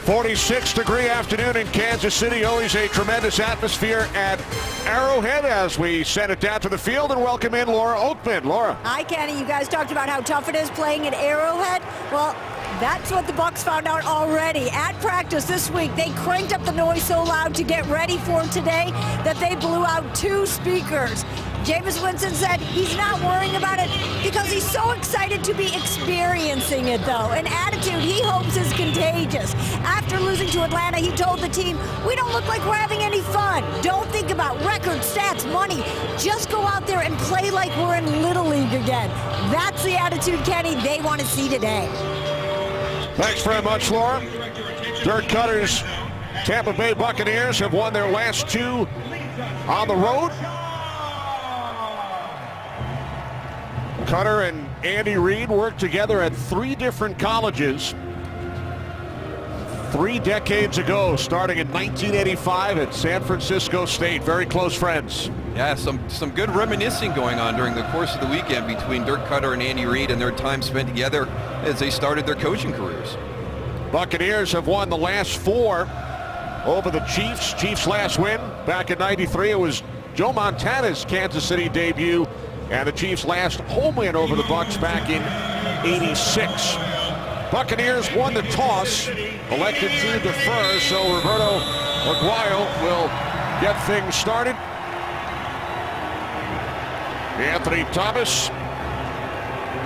46-degree afternoon in Kansas City. Always a tremendous atmosphere at Arrowhead as we send it down to the field and welcome in Laura Oakman. Laura. Hi, Kenny. You guys talked about how tough it is playing at Arrowhead. Well, that's what the Bucs found out already. At practice this week, they cranked up the noise so loud to get ready for today that they blew out 2 speakers. Jameis Winston said he's not worrying about it because he's so excited to be experiencing it, though. An attitude he hopes is contagious. After losing to Atlanta, he told the team, "We don't look like we're having any fun. Don't think about records, stats, money. Just go out there and play like we're in Little League again." That's the attitude, Kenny, they want to see today. Thanks very much, Laura. Dirk Cutter's Tampa Bay Buccaneers have won their last 2 on the road. Cutter and Andy Reid worked together at 3 different colleges 3 decades ago, starting in 1985 at San Francisco State. Very close friends. Yeah, some good reminiscing going on during the course of the weekend between Dirk Cutter and Andy Reid and their time spent together as they started their coaching careers. Buccaneers have won the last 4 over the Chiefs. Chiefs' last win back in '93. It was Joe Montana's Kansas City debut, and the Chiefs' last home win over the Bucs back in '86. Buccaneers won the toss, elected to defer, so Roberto Aguayo will get things started. Anthony Thomas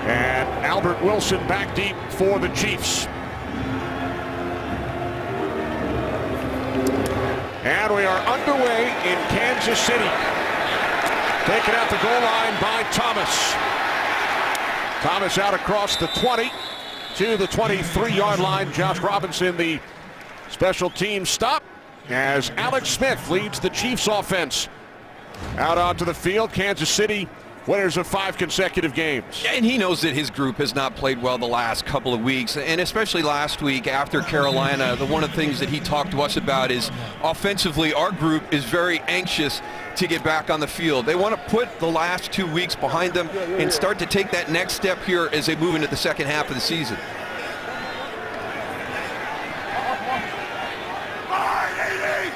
and Albert Wilson back deep for the Chiefs. And we are underway in Kansas City. Taken out the goal line by Thomas. Thomas out across the 20 to the 23-yard line. Josh Robinson, the special team stop, as Alex Smith leads the Chiefs offense out onto the field. Kansas City winners of 5 consecutive games. And he knows that his group has not played well the last couple of weeks, and especially last week after Carolina. One of the things that he talked to us about is offensively, our group is very anxious to get back on the field. They want to put the last 2 weeks behind them and start to take that next step here as they move into the second half of the season.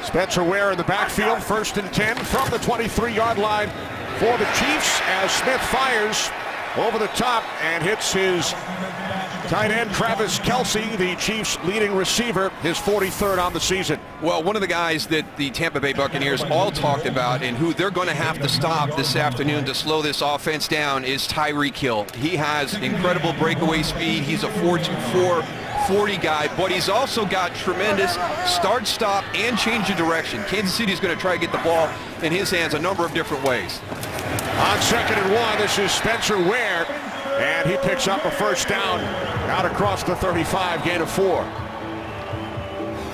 Spencer Ware in the backfield, 1st and 10 from the 23-yard line for the Chiefs as Smith fires over the top and hits his tight end Travis Kelce, the Chiefs' leading receiver, his 43rd on the season. Well, one of the guys that the Tampa Bay Buccaneers all talked about and who they're going to have to stop this afternoon to slow this offense down is Tyreek Hill. He has incredible breakaway speed. He's a 4.24 40 guy, but he's also got tremendous start, stop, and change of direction. Kansas City is going to try to get the ball in his hands a number of different ways. On 2nd and 1, this is Spencer Ware, and he picks up a 1st down out across the 35, gain of 4.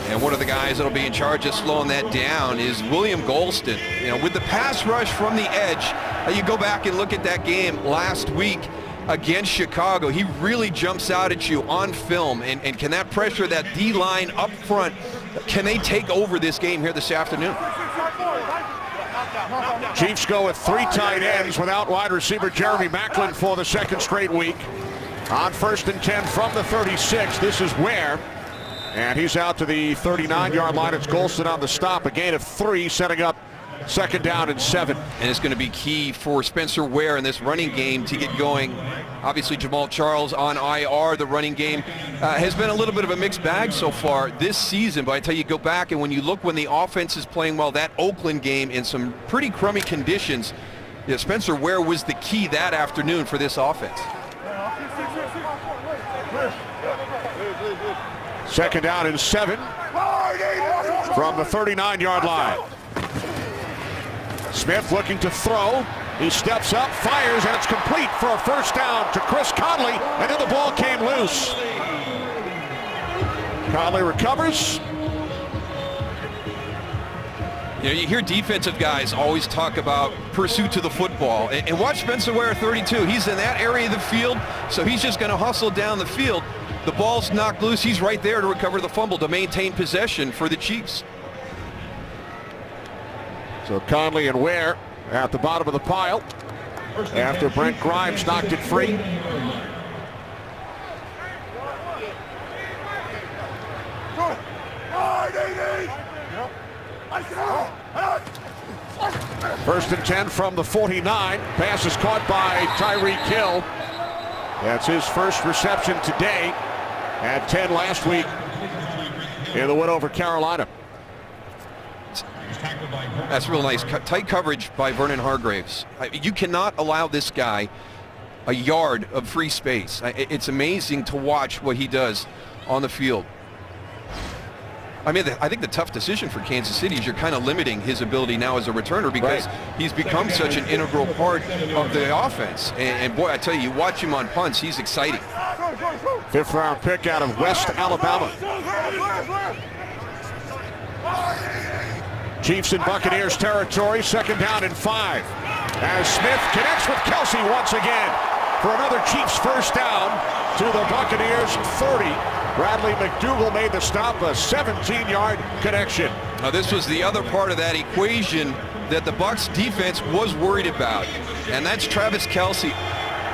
And one of the guys that'll be in charge of slowing that down is William Golston. You know, with the pass rush from the edge, you go back and look at that game last week against Chicago, he really jumps out at you on film, and can that pressure, that D-line up front, can they take over this game here this afternoon? Chiefs go with 3 tight ends without wide receiver Jeremy Maclin for the 2nd straight week. On 1st and 10 from the 36, this is Ware, and he's out to the 39-yard line. It's Golston on the stop, a gain of 3, setting up 2nd down and 7. And it's going to be key for Spencer Ware in this running game to get going. Obviously, Jamal Charles on IR. The running game has been a little bit of a mixed bag so far this season. But I tell you, go back and when you look when the offense is playing well, that Oakland game in some pretty crummy conditions, yeah, Spencer Ware was the key that afternoon for this offense. 2nd down and 7 from the 39-yard line. Smith looking to throw. He steps up, fires, and it's complete for a 1st down to Chris Conley, and then the ball came loose. Conley recovers. You know, you hear defensive guys always talk about pursuit to the football. And watch Spencer Ware, 32. He's in that area of the field, so he's just going to hustle down the field. The ball's knocked loose. He's right there to recover the fumble to maintain possession for the Chiefs. So Conley and Ware at the bottom of the pile after Brent Grimes knocked it free. First and 10 from the 49. Pass is caught by Tyreek Hill. That's his first reception today. Had 10 last week in the win over Carolina. That's real nice. Tight coverage by Vernon Hargreaves. You cannot allow this guy a yard of free space. It's amazing to watch what he does on the field. I mean, I think the tough decision for Kansas City is you're kind of limiting his ability now as a returner because he's become such an integral part of the offense. And boy, I tell you watch him on punts, he's exciting. Fifth-round pick out of West Alabama. Chiefs in Buccaneers territory, 2nd down and 5. As Smith connects with Kelsey once again for another Chiefs first down to the Buccaneers 30. Bradley McDougal made the stop, a 17-yard connection. Now this was the other part of that equation that the Bucs defense was worried about, and that's Travis Kelsey.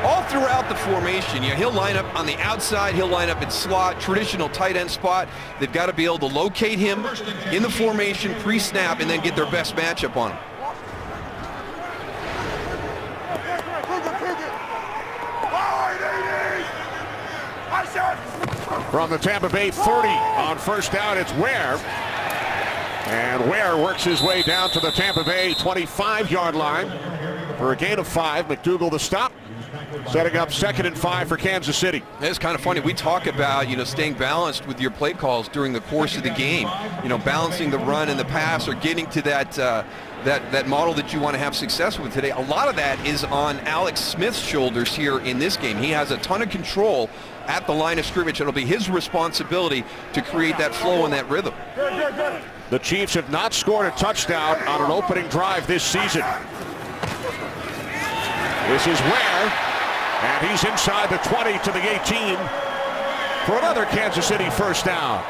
All throughout the formation, he'll line up on the outside, he'll line up in slot, traditional tight end spot. They've got to be able to locate him in the formation pre-snap and then get their best matchup on him. From the Tampa Bay 30 on first down, it's Ware. And Ware works his way down to the Tampa Bay 25-yard line for a gain of 5. McDougal the stop, setting up 2nd and 5 for Kansas City. It's kind of funny. We talk about, staying balanced with your play calls during the course of the game. Balancing the run and the pass or getting to that model that you want to have success with today. A lot of that is on Alex Smith's shoulders here in this game. He has a ton of control at the line of scrimmage. It'll be his responsibility to create that flow and that rhythm. The Chiefs have not scored a touchdown on an opening drive this season. This is Ware, and he's inside the 20 to the 18 for another Kansas City first down.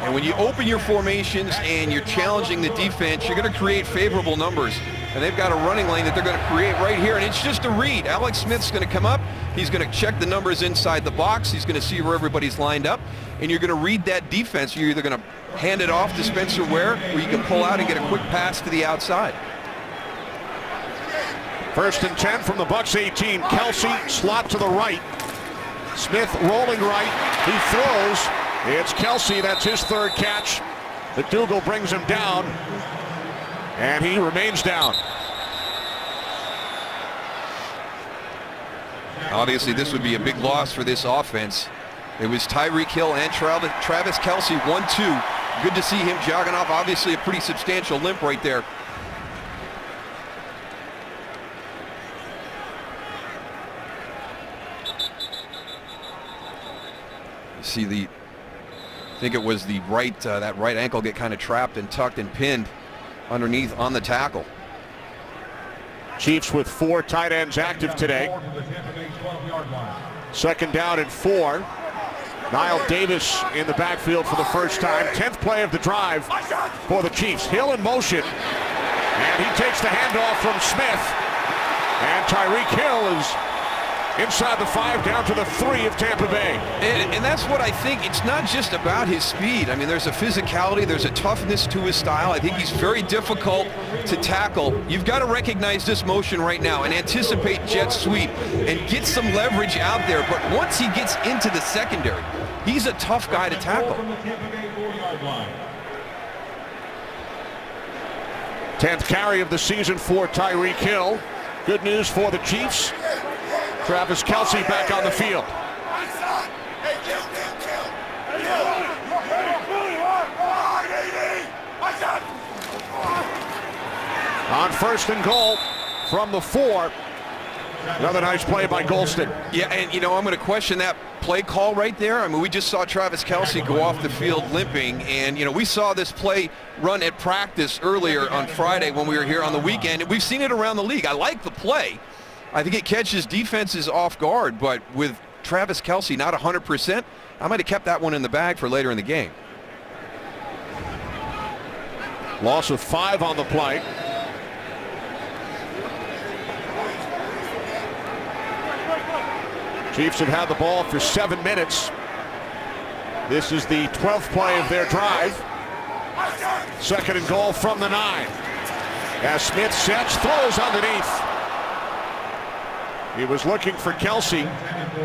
And when you open your formations and you're challenging the defense, you're going to create favorable numbers. And they've got a running lane that they're going to create right here, and it's just a read. Alex Smith's going to come up. He's going to check the numbers inside the box. He's going to see where everybody's lined up, and you're going to read that defense. You're either going to hand it off to Spencer Ware, or you can pull out and get a quick pass to the outside. First and 10 from the Bucs 18. Kelsey, slot to the right. Smith rolling right. He throws. It's Kelsey. That's his 3rd catch. McDougal brings him down, and he remains down. Obviously, this would be a big loss for this offense. It was Tyreek Hill and Travis Kelsey, 1-2. Good to see him jogging off. Obviously, a pretty substantial limp right there. See I think it was the right, that right ankle get kind of trapped and tucked and pinned underneath on the tackle. Chiefs with 4 tight ends active today. 2nd down and 4. Niall Davis in the backfield for the first time. 10th play of the drive for the Chiefs. Hill in motion, and he takes the handoff from Smith. And Tyreek Hill is inside the 5, down to the 3 of Tampa Bay. And that's what I think. It's not just about his speed. I mean, there's a physicality, there's a toughness to his style. I think he's very difficult to tackle. You've got to recognize this motion right now and anticipate jet sweep and get some leverage out there. But once he gets into the secondary, he's a tough guy to tackle. 10th carry of the season for Tyreek Hill. Good news for the Chiefs. Travis Kelsey back on the field. On 1st and goal from the 4. Another nice play by Golston. Yeah, and I'm going to question that play call right there. I mean, we just saw Travis Kelsey go off the field limping, and we saw this play run at practice earlier on Friday when we were here on the weekend, and we've seen it around the league. I like the play. I think it catches defenses off guard, but with Travis Kelsey not 100%, I might have kept that one in the bag for later in the game. Loss of 5 on the play. Chiefs have had the ball for 7 minutes. This is the 12th play of their drive. 2nd and goal from the 9. As Smith sets, throws underneath. He was looking for Kelsey.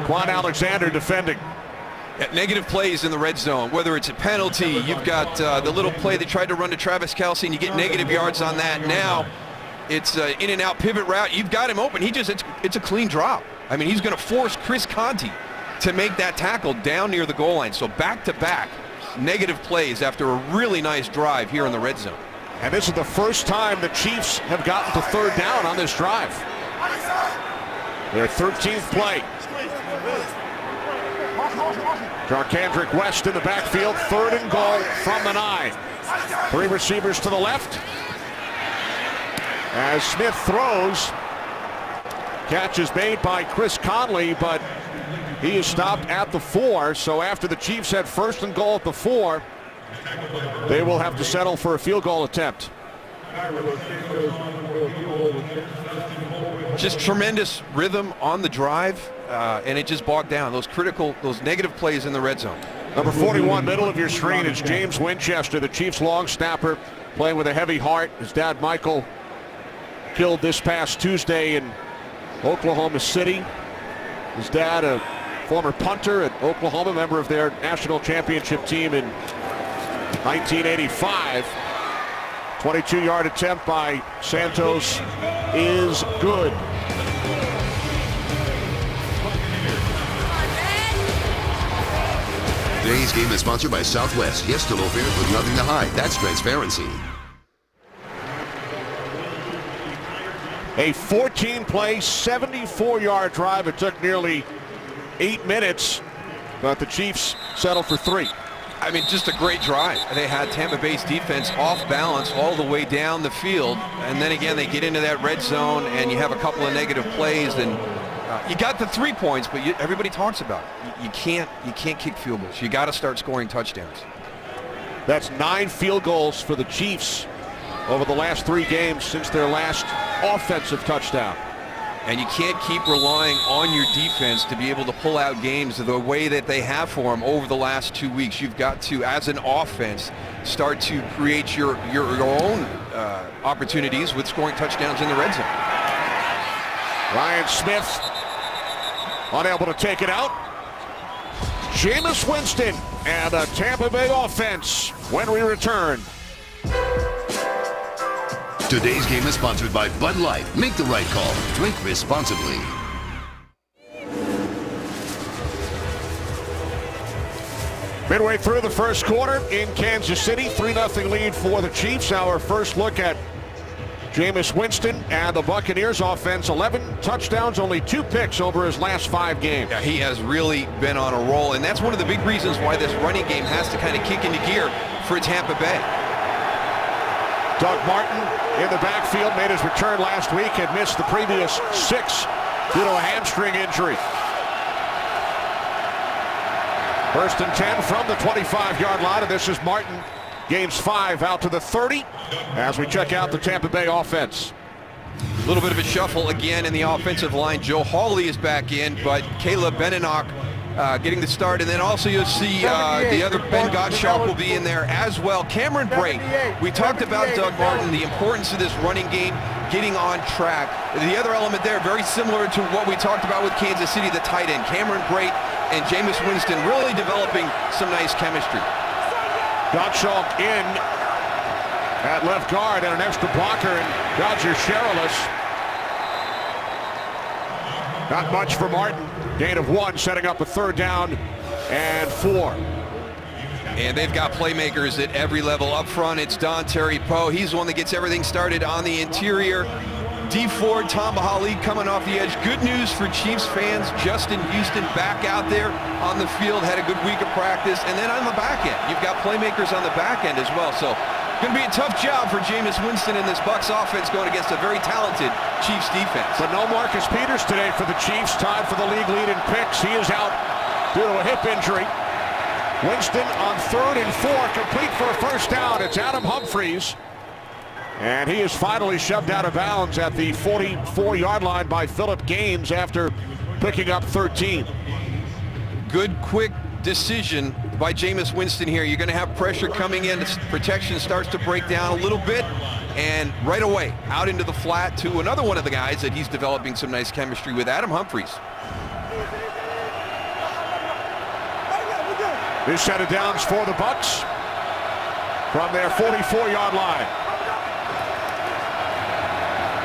Quan Alexander defending. Negative plays in the red zone, whether it's a penalty, you've got the little play they tried to run to Travis Kelsey, and you get negative yards on that. Now it's in and out pivot route. You've got him open. It's a clean drop. I mean, he's going to force Chris Conti to make that tackle down near the goal line. So back-to-back negative plays after a really nice drive here in the red zone. And this is the first time the Chiefs have gotten to 3rd down on this drive. Their 13th play. Jarkandrick West in the backfield, 3rd and goal from the 9. 3 receivers to the left. As Smith throws, catch is made by Chris Conley, but he is stopped at the 4. So after the Chiefs had 1st and goal at the 4, they will have to settle for a field goal attempt. Just tremendous rhythm on the drive, and it just bogged down. Those negative plays in the red zone. Number 41, middle of your screen, is James Winchester, the Chiefs long snapper, playing with a heavy heart. His dad, Michael, killed this past Tuesday in Oklahoma City. His dad, a former punter at Oklahoma, member of their national championship team in 1985. 22-yard attempt by Santos is good. Today's game is sponsored by Southwest. Yes to low fares with nothing to hide. That's transparency. A 14-play, 74-yard drive. It took nearly 8 minutes, but the Chiefs settled for 3. I mean, just a great drive. They had Tampa Bay's defense off balance all the way down the field, and then again they get into that red zone, and you have a couple of negative plays, and you got the 3 points, but everybody talks about it. You can't kick field goals. You got to start scoring touchdowns. That's 9 field goals for the Chiefs over the last 3 games since their last offensive touchdown. And you can't keep relying on your defense to be able to pull out games the way that they have for them over the last 2 weeks. You've got to, as an offense, start to create your own opportunities with scoring touchdowns in the red zone. Ryan Smith unable to take it out. Jameis Winston and a Tampa Bay offense when we return. Today's game is sponsored by Bud Light. Make the right call. Drink responsibly. Midway through the first quarter in Kansas City, 3-0 lead for the Chiefs. Our first look at Jameis Winston and the Buccaneers offense. 11 touchdowns, only 2 picks over his last 5 games. Yeah, he has really been on a roll, and that's one of the big reasons why this running game has to kind of kick into gear for Tampa Bay. Doug Martin in the backfield, made his return last week, had missed the previous 6 due to a hamstring injury. 1st and 10 from the 25-yard line, and this is Martin. Gains 5 out to the 30 as we check out the Tampa Bay offense. A little bit of a shuffle again in the offensive line. Joe Hawley is back in, but Caleb Beninock getting the start, and then also you'll see the other Ben Gottschalk will be in there as well. Cameron Brate, we talked about Doug Martin, the importance of this running game, getting on track. The other element there, very similar to what we talked about with Kansas City, the tight end. Cameron Brate and Jameis Winston really developing some nice chemistry. Gottschalk in at left guard and an extra blocker, and Roger Sherilis. Not much for Martin. Gain of 1, setting up a 3rd down and 4. And they've got playmakers at every level. Up front, it's Don Terry Poe. He's the one that gets everything started on the interior. D Ford, Tom Bahali coming off the edge. Good news for Chiefs fans. Justin Houston back out there on the field, had a good week of practice. And then on the back end, you've got playmakers on the back end as well. So going to be a tough job for Jameis Winston in this Bucs offense going against a very talented Chiefs defense. But no Marcus Peters today for the Chiefs. Tied for the league lead in picks. He is out due to a hip injury. Winston on 3rd and 4, complete for a 1st down. It's Adam Humphries. And he is finally shoved out of bounds at the 44-yard line by Phillip Gaines after picking up 13. Good, quick decision by Jameis Winston here. You're going to have pressure coming in. Protection starts to break down a little bit, and right away out into the flat to another one of the guys that he's developing some nice chemistry with, Adam Humphries. This set of downs for the Bucs from their 44-yard line.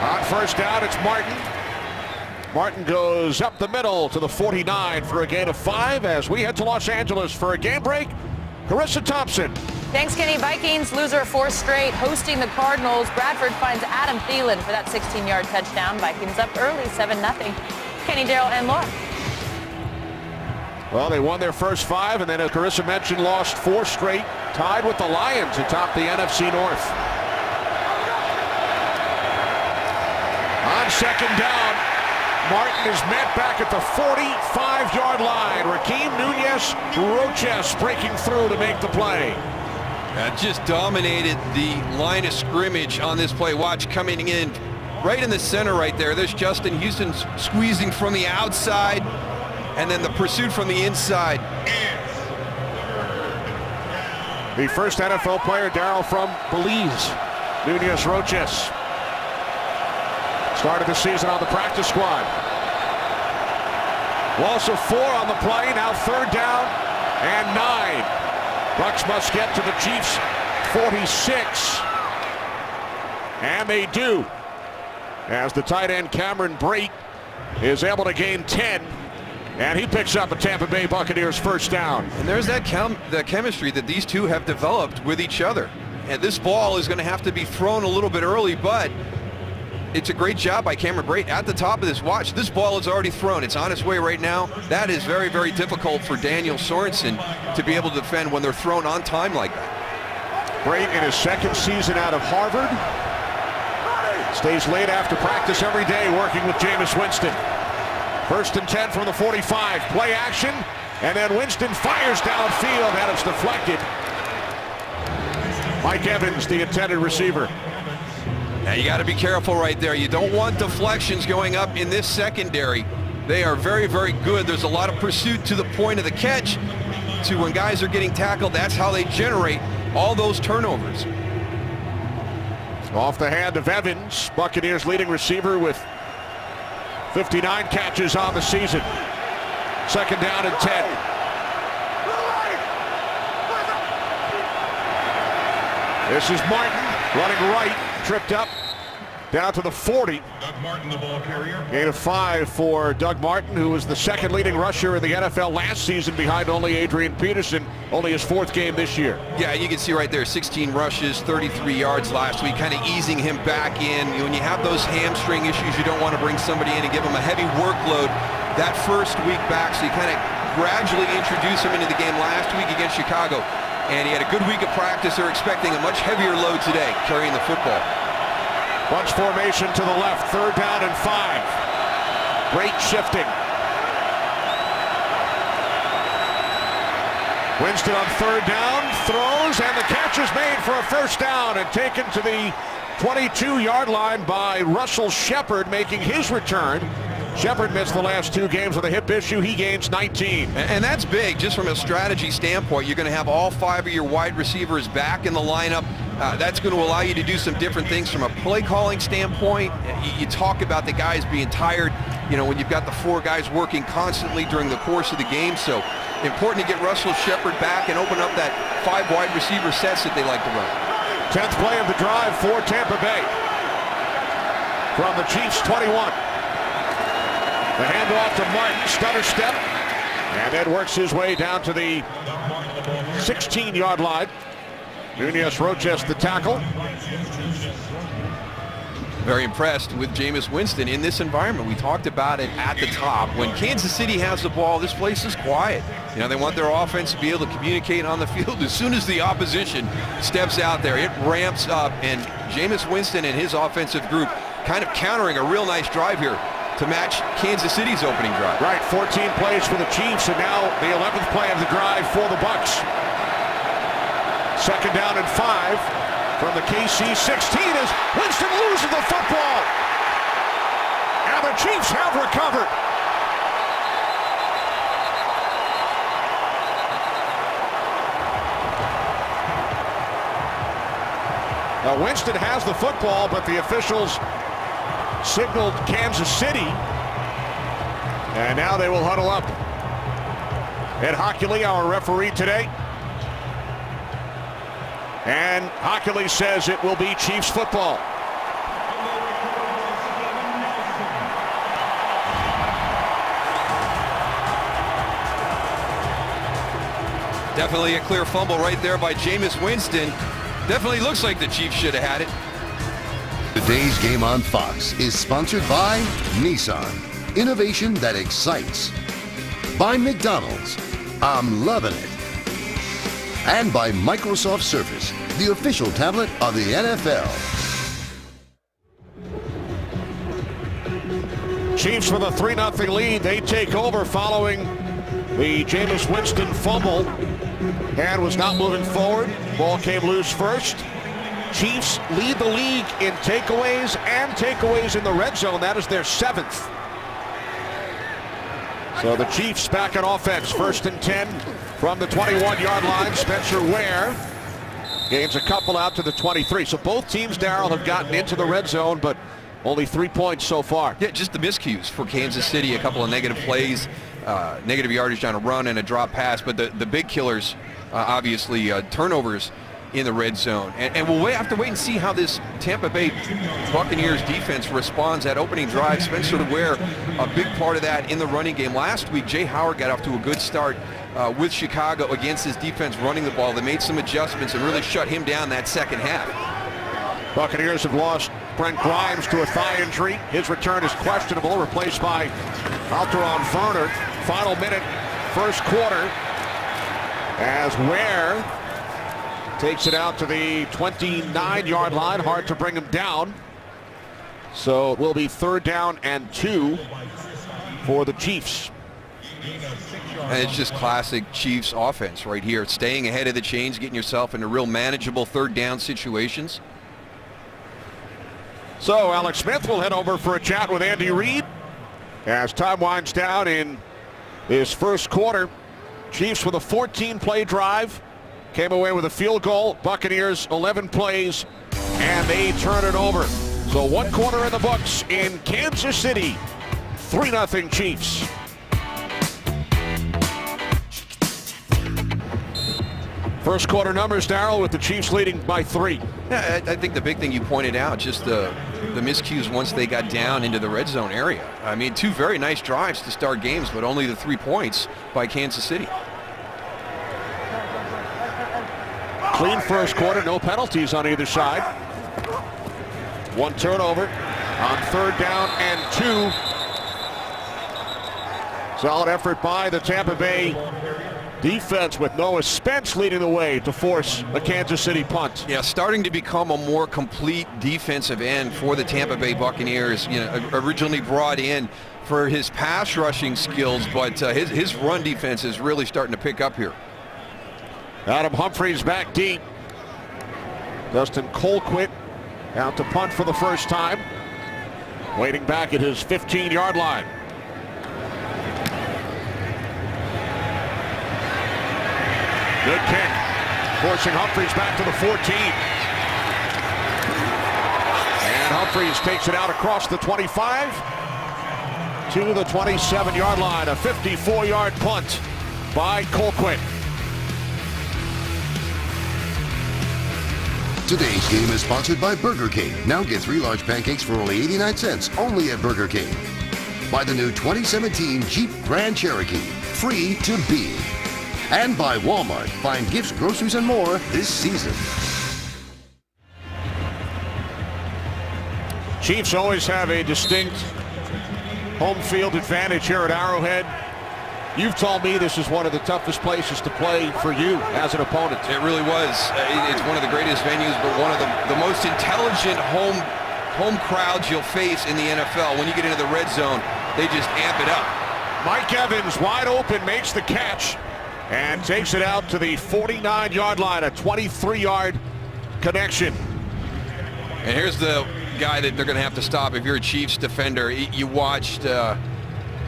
On first down, it's Martin. Martin goes up the middle to the 49 for a gain of 5 as we head to Los Angeles for a game break. Carissa Thompson. Thanks, Kenny. Vikings loser 4 straight, hosting the Cardinals. Bradford finds Adam Thielen for that 16-yard touchdown. Vikings up early, 7-0. Kenny, Daryl, and Laura. Well, they won their first 5, and then, as Carissa mentioned, lost 4 straight, tied with the Lions atop the NFC North. On second down, Martin is met back at the 45-yard line. Raheem Nunez-Roches breaking through to make the play. Just dominated the line of scrimmage on this play. Watch coming in right in the center right there. There's Justin Houston squeezing from the outside, and then the pursuit from the inside. The first NFL player, Darryl, from Belize, Nunez-Roches. Started the season on the practice squad. Loss of 4 on the play, now third down and 9. Bucs must get to the Chiefs' 46. And they do, as the tight end Cameron Brate is able to gain 10. And he picks up a Tampa Bay Buccaneers first down. And there's that the chemistry that these two have developed with each other. And this ball is going to have to be thrown a little bit early, but it's a great job by Cameron Brate at the top of this. Watch, this ball is already thrown. It's on its way right now. That is very, very difficult for Daniel Sorensen to be able to defend when they're thrown on time like that. Brate in his second season out of Harvard. Stays late after practice every day working with Jameis Winston. First and 10 from the 45. Play action, and then Winston fires downfield, and it's deflected. Mike Evans, the intended receiver. Now you got to be careful right there. You don't want deflections going up in this secondary. They are very, very good. There's a lot of pursuit to the point of the catch. To when guys are getting tackled, that's how they generate all those turnovers. Off the hand of Evans, Buccaneers leading receiver with 59 catches on the season. Second down and 10. This is Martin running right, tripped up down to the 40. Doug Martin, the ball carrier. Gain of 5 for Doug Martin, who was the second leading rusher in the NFL last season behind only Adrian Peterson, only his 4th game this year. Yeah, you can see right there, 16 rushes, 33 yards last week, kind of easing him back in. When you have those hamstring issues, you don't want to bring somebody in and give him a heavy workload that first week back, so you kind of gradually introduce him into the game last week against Chicago. And he had a good week of practice. They're expecting a much heavier load today, carrying the football. Bunch formation to the left, third down and 5. Great shifting. Winston on third down, throws, and the catch is made for a first down and taken to the 22-yard line by Russell Shepard, making his return. Shepard missed the last 2 games with a hip issue. He gains 19. And that's big, just from a strategy standpoint. You're going to have all 5 of your wide receivers back in the lineup. That's going to allow you to do some different things from a play calling standpoint. You talk about the guys being tired, you know, when you've got the 4 guys working constantly during the course of the game. So important to get Russell Shepard back and open up that 5 wide receiver sets that they like to run. 10th play of the drive for Tampa Bay. From the Chiefs' 21. The handoff to Martin, stutter step, and then works his way down to the 16-yard line. Nunez-Roches the tackle. Very impressed with Jameis Winston in this environment. We talked about it at the top. When Kansas City has the ball, this place is quiet. You know, they want their offense to be able to communicate on the field. As soon as the opposition steps out there, it ramps up, and Jameis Winston and his offensive group kind of countering a real nice drive here to match Kansas City's opening drive. Right, 14 plays for the Chiefs, and now the 11th play of the drive for the Bucs. Second down and 5 from the KC 16 as Winston loses the football. And the Chiefs have recovered. Winston has the football, but the officials signaled Kansas City. And now they will huddle up. Ed Hockley, our referee today. And Hockley says it will be Chiefs football. Definitely a clear fumble right there by Jameis Winston. Definitely looks like the Chiefs should have had it. Today's game on Fox is sponsored by Nissan, innovation that excites. By McDonald's, I'm loving it. And by Microsoft Surface, the official tablet of the NFL. Chiefs with a 3-0 lead. They take over following the Jameis Winston fumble. Hand was not moving forward. Ball came loose first. Chiefs lead the league in takeaways and takeaways in the red zone. That is their 7th. So the Chiefs back on offense. 1st and 10 from the 21-yard line. Spencer Ware gains a couple out to the 23. So both teams, Darryl, have gotten into the red zone, but only 3 points so far. Yeah, just the miscues for Kansas City. A couple of negative plays, negative yardage on a run and a drop pass. But the big killers, obviously, turnovers in the red zone. And we'll have to wait and see how this Tampa Bay Buccaneers defense responds. That opening drive, Spencer Ware, a big part of that in the running game. Last week, Jay Howard got off to a good start with Chicago against his defense running the ball. They made some adjustments and really shut him down that second half. Buccaneers have lost Brent Grimes to a thigh injury. His return is questionable, replaced by Alteron Werner. Final minute, first quarter, as Ware takes it out to the 29-yard line. Hard to bring him down. So it will be 3rd down and 2 for the Chiefs. And it's just classic Chiefs offense right here. Staying ahead of the chains, getting yourself into real manageable 3rd down situations. So Alex Smith will head over for a chat with Andy Reid as time winds down in this first quarter. Chiefs with a 14-play drive. Came away with a field goal. Buccaneers 11 plays, and they turn it over. So 1 quarter in the books in Kansas City. 3-0 Chiefs. First quarter numbers, Darryl, with the Chiefs leading by 3. Yeah, I think the big thing you pointed out, just the miscues once they got down into the red zone area. I mean, 2 very nice drives to start games, but only the 3 points by Kansas City. Clean first quarter, no penalties on either side. 1 turnover on 3rd down and 2. Solid effort by the Tampa Bay defense with Noah Spence leading the way to force a Kansas City punt. Yeah, starting to become a more complete defensive end for the Tampa Bay Buccaneers. You know, originally brought in for his pass rushing skills, but his run defense is really starting to pick up here. Adam Humphries back deep. Dustin Colquitt out to punt for the first time. Waiting back at his 15-yard line. Good kick. Forcing Humphries back to the 14. And Humphries takes it out across the 25 to the 27-yard line. A 54-yard punt by Colquitt. Today's game is sponsored by Burger King. Now get 3 large pancakes for only 89 cents, only at Burger King. By the new 2017 Jeep Grand Cherokee, free to be. And by Walmart. Find gifts, groceries, and more this season. Chiefs always have a distinct home field advantage here at Arrowhead. You've told me this is one of the toughest places to play for you as an opponent. It really was. It's one of the greatest venues, but one of the most intelligent home crowds you'll face in the NFL. When you get into the red zone, they just amp it up. Mike Evans, wide open, makes the catch and takes it out to the 49-yard line, a 23-yard connection. And here's the guy that they're going to have to stop if you're a Chiefs defender. You watched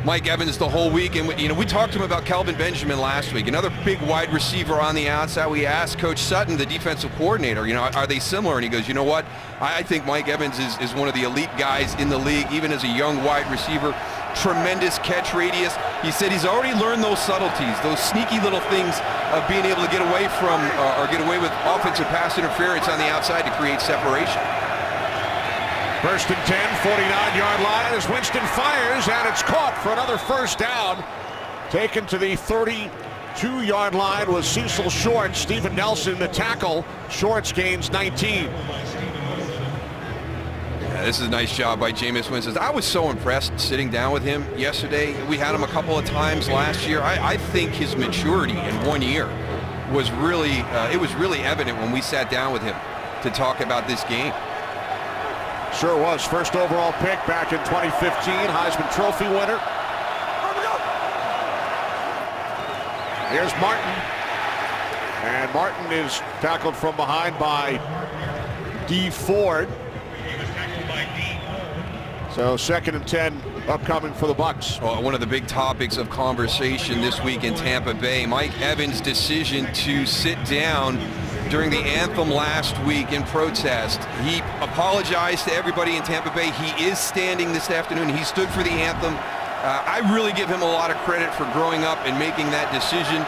Mike Evans the whole week. And we talked to him about Kelvin Benjamin last week, another big wide receiver on the outside. We asked Coach Sutton, the defensive coordinator, are they similar? And he goes, you know what? I think Mike Evans is one of the elite guys in the league, even as a young wide receiver. Tremendous catch radius. He said he's already learned those subtleties, those sneaky little things of being able to get away from or get away with offensive pass interference on the outside to create separation. First and 10, 49-yard line as Winston fires, and it's caught for another first down. Taken to the 32-yard line was Cecil Short. Steven Nelson the tackle. Shorts gains 19. This is a nice job by Jameis Winston. I was so impressed sitting down with him yesterday. We had him a couple of times last year. I think his maturity in 1 year was really, it was really evident when we sat down with him to talk about this game. Sure was. First overall pick back in 2015, Heisman Trophy winner. Here's Martin. And Martin is tackled from behind by D. Ford. So second and 10 upcoming for the Bucs. Well, one of the big topics of conversation this week in Tampa Bay, Mike Evans' decision to sit down during the anthem last week in protest. He apologized to everybody in Tampa Bay. He is standing this afternoon. He stood for the anthem. I really give him a lot of credit for growing up and making that decision.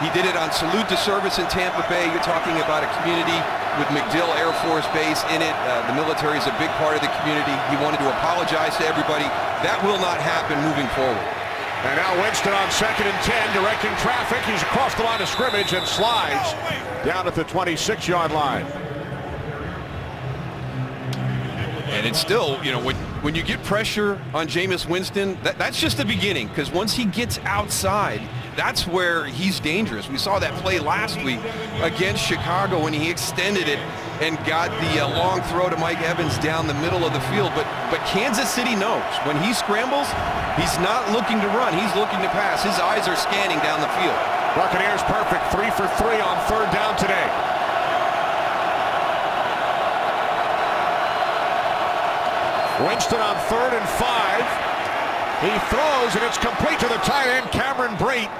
He did it on Salute to Service in Tampa Bay. You're talking about a community with MacDill Air Force Base in it. The military is a big part of the community. He wanted to apologize to everybody. That will not happen moving forward. And now Winston on second and 10, directing traffic. He's across the line of scrimmage and slides down at the 26-yard line. And it's still, when you get pressure on Jameis Winston, that's just the beginning, because once he gets outside, that's where he's dangerous. We saw that play last week against Chicago when he extended it and got the long throw to Mike Evans down the middle of the field. But Kansas City knows when he scrambles, he's not looking to run. He's looking to pass. His eyes are scanning down the field. Buccaneers perfect, 3 for 3 on third down today. Winston on third and 5. He throws, and it's complete to the tight end, Cameron Brate.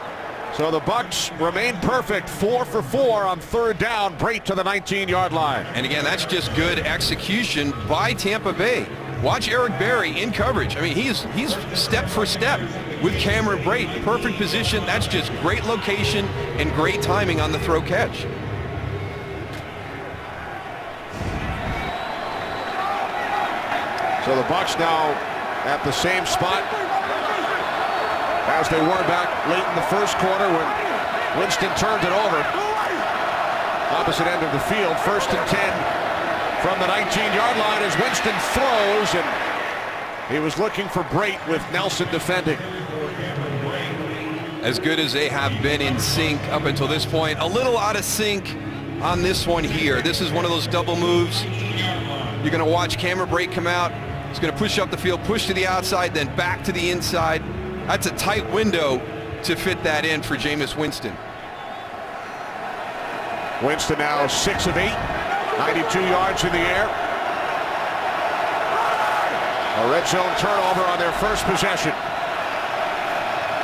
So the Bucs remain perfect, 4 for 4 on third down. Brate to the 19-yard line. And again, that's just good execution by Tampa Bay. Watch Eric Berry in coverage. I mean, he's step for step with Cameron Brate. Perfect position. That's just great location and great timing on the throw catch. So the Bucs now at the same spot as they were back late in the first quarter when Winston turned it over. Opposite end of the field, first and 10 from the 19-yard line as Winston throws, and he was looking for Brate with Nelson defending. As good as they have been in sync up until this point, a little out of sync on this one here. This is one of those double moves. You're going to watch Cameron Brate come out. He's going to push up the field, push to the outside, then back to the inside. That's a tight window to fit that in for Jameis Winston. Winston now 6 of 8, 92 yards in the air. A red zone turnover on their first possession.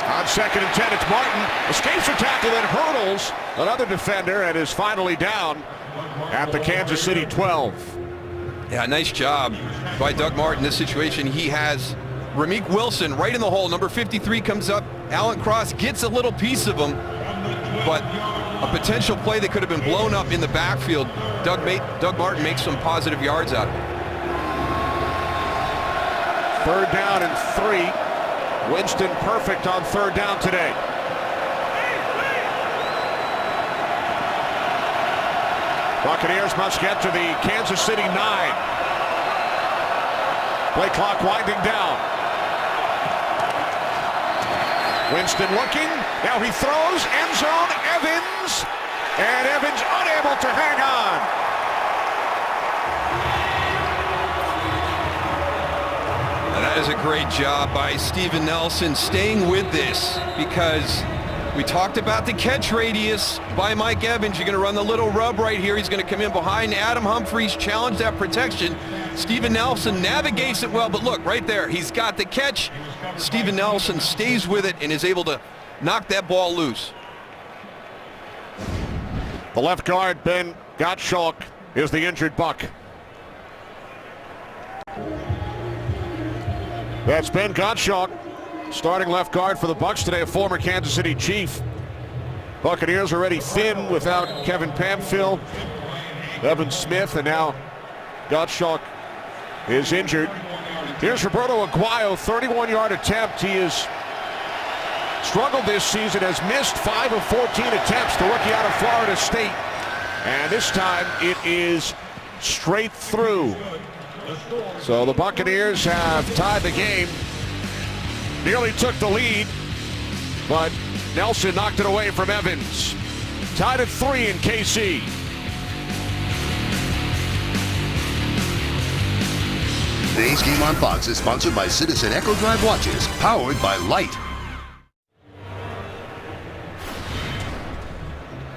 On second and 10, it's Martin. Escapes a tackle and hurdles another defender and is finally down at the Kansas City 12. Yeah, nice job by Doug Martin in this situation. He has Ramik Wilson right in the hole. Number 53 comes up. Alan Cross gets a little piece of him, but a potential play that could have been blown up in the backfield. Doug Martin makes some positive yards out of it. Third down and 3. Winston perfect on third down today. Buccaneers must get to the Kansas City 9. Play clock winding down. Winston looking. Now he throws. End zone. Evans. And Evans unable to hang on. And that is a great job by Steven Nelson staying with this, because we talked about the catch radius by Mike Evans. You're going to run the little rub right here. He's going to come in behind Adam Humphries, challenge that protection. Steven Nelson navigates it well, but look, right there, he's got the catch. Steven Nelson stays with it and is able to knock that ball loose. The left guard, Ben Gottschalk, is the injured Buck. That's Ben Gottschalk, starting left guard for the Bucs today, a former Kansas City Chief. Buccaneers already thin without Kevin Pamphil, Evan Smith, and now Gottschalk is injured. Here's Roberto Aguayo, 31-yard attempt. He has struggled this season, has missed 5 of 14 attempts, the rookie out of Florida State. And this time it is straight through. So the Buccaneers have tied the game. Nearly took the lead, but Nelson knocked it away from Evans. Tied at 3 in KC. Today's Game on Fox is sponsored by Citizen Echo Drive watches, powered by Light.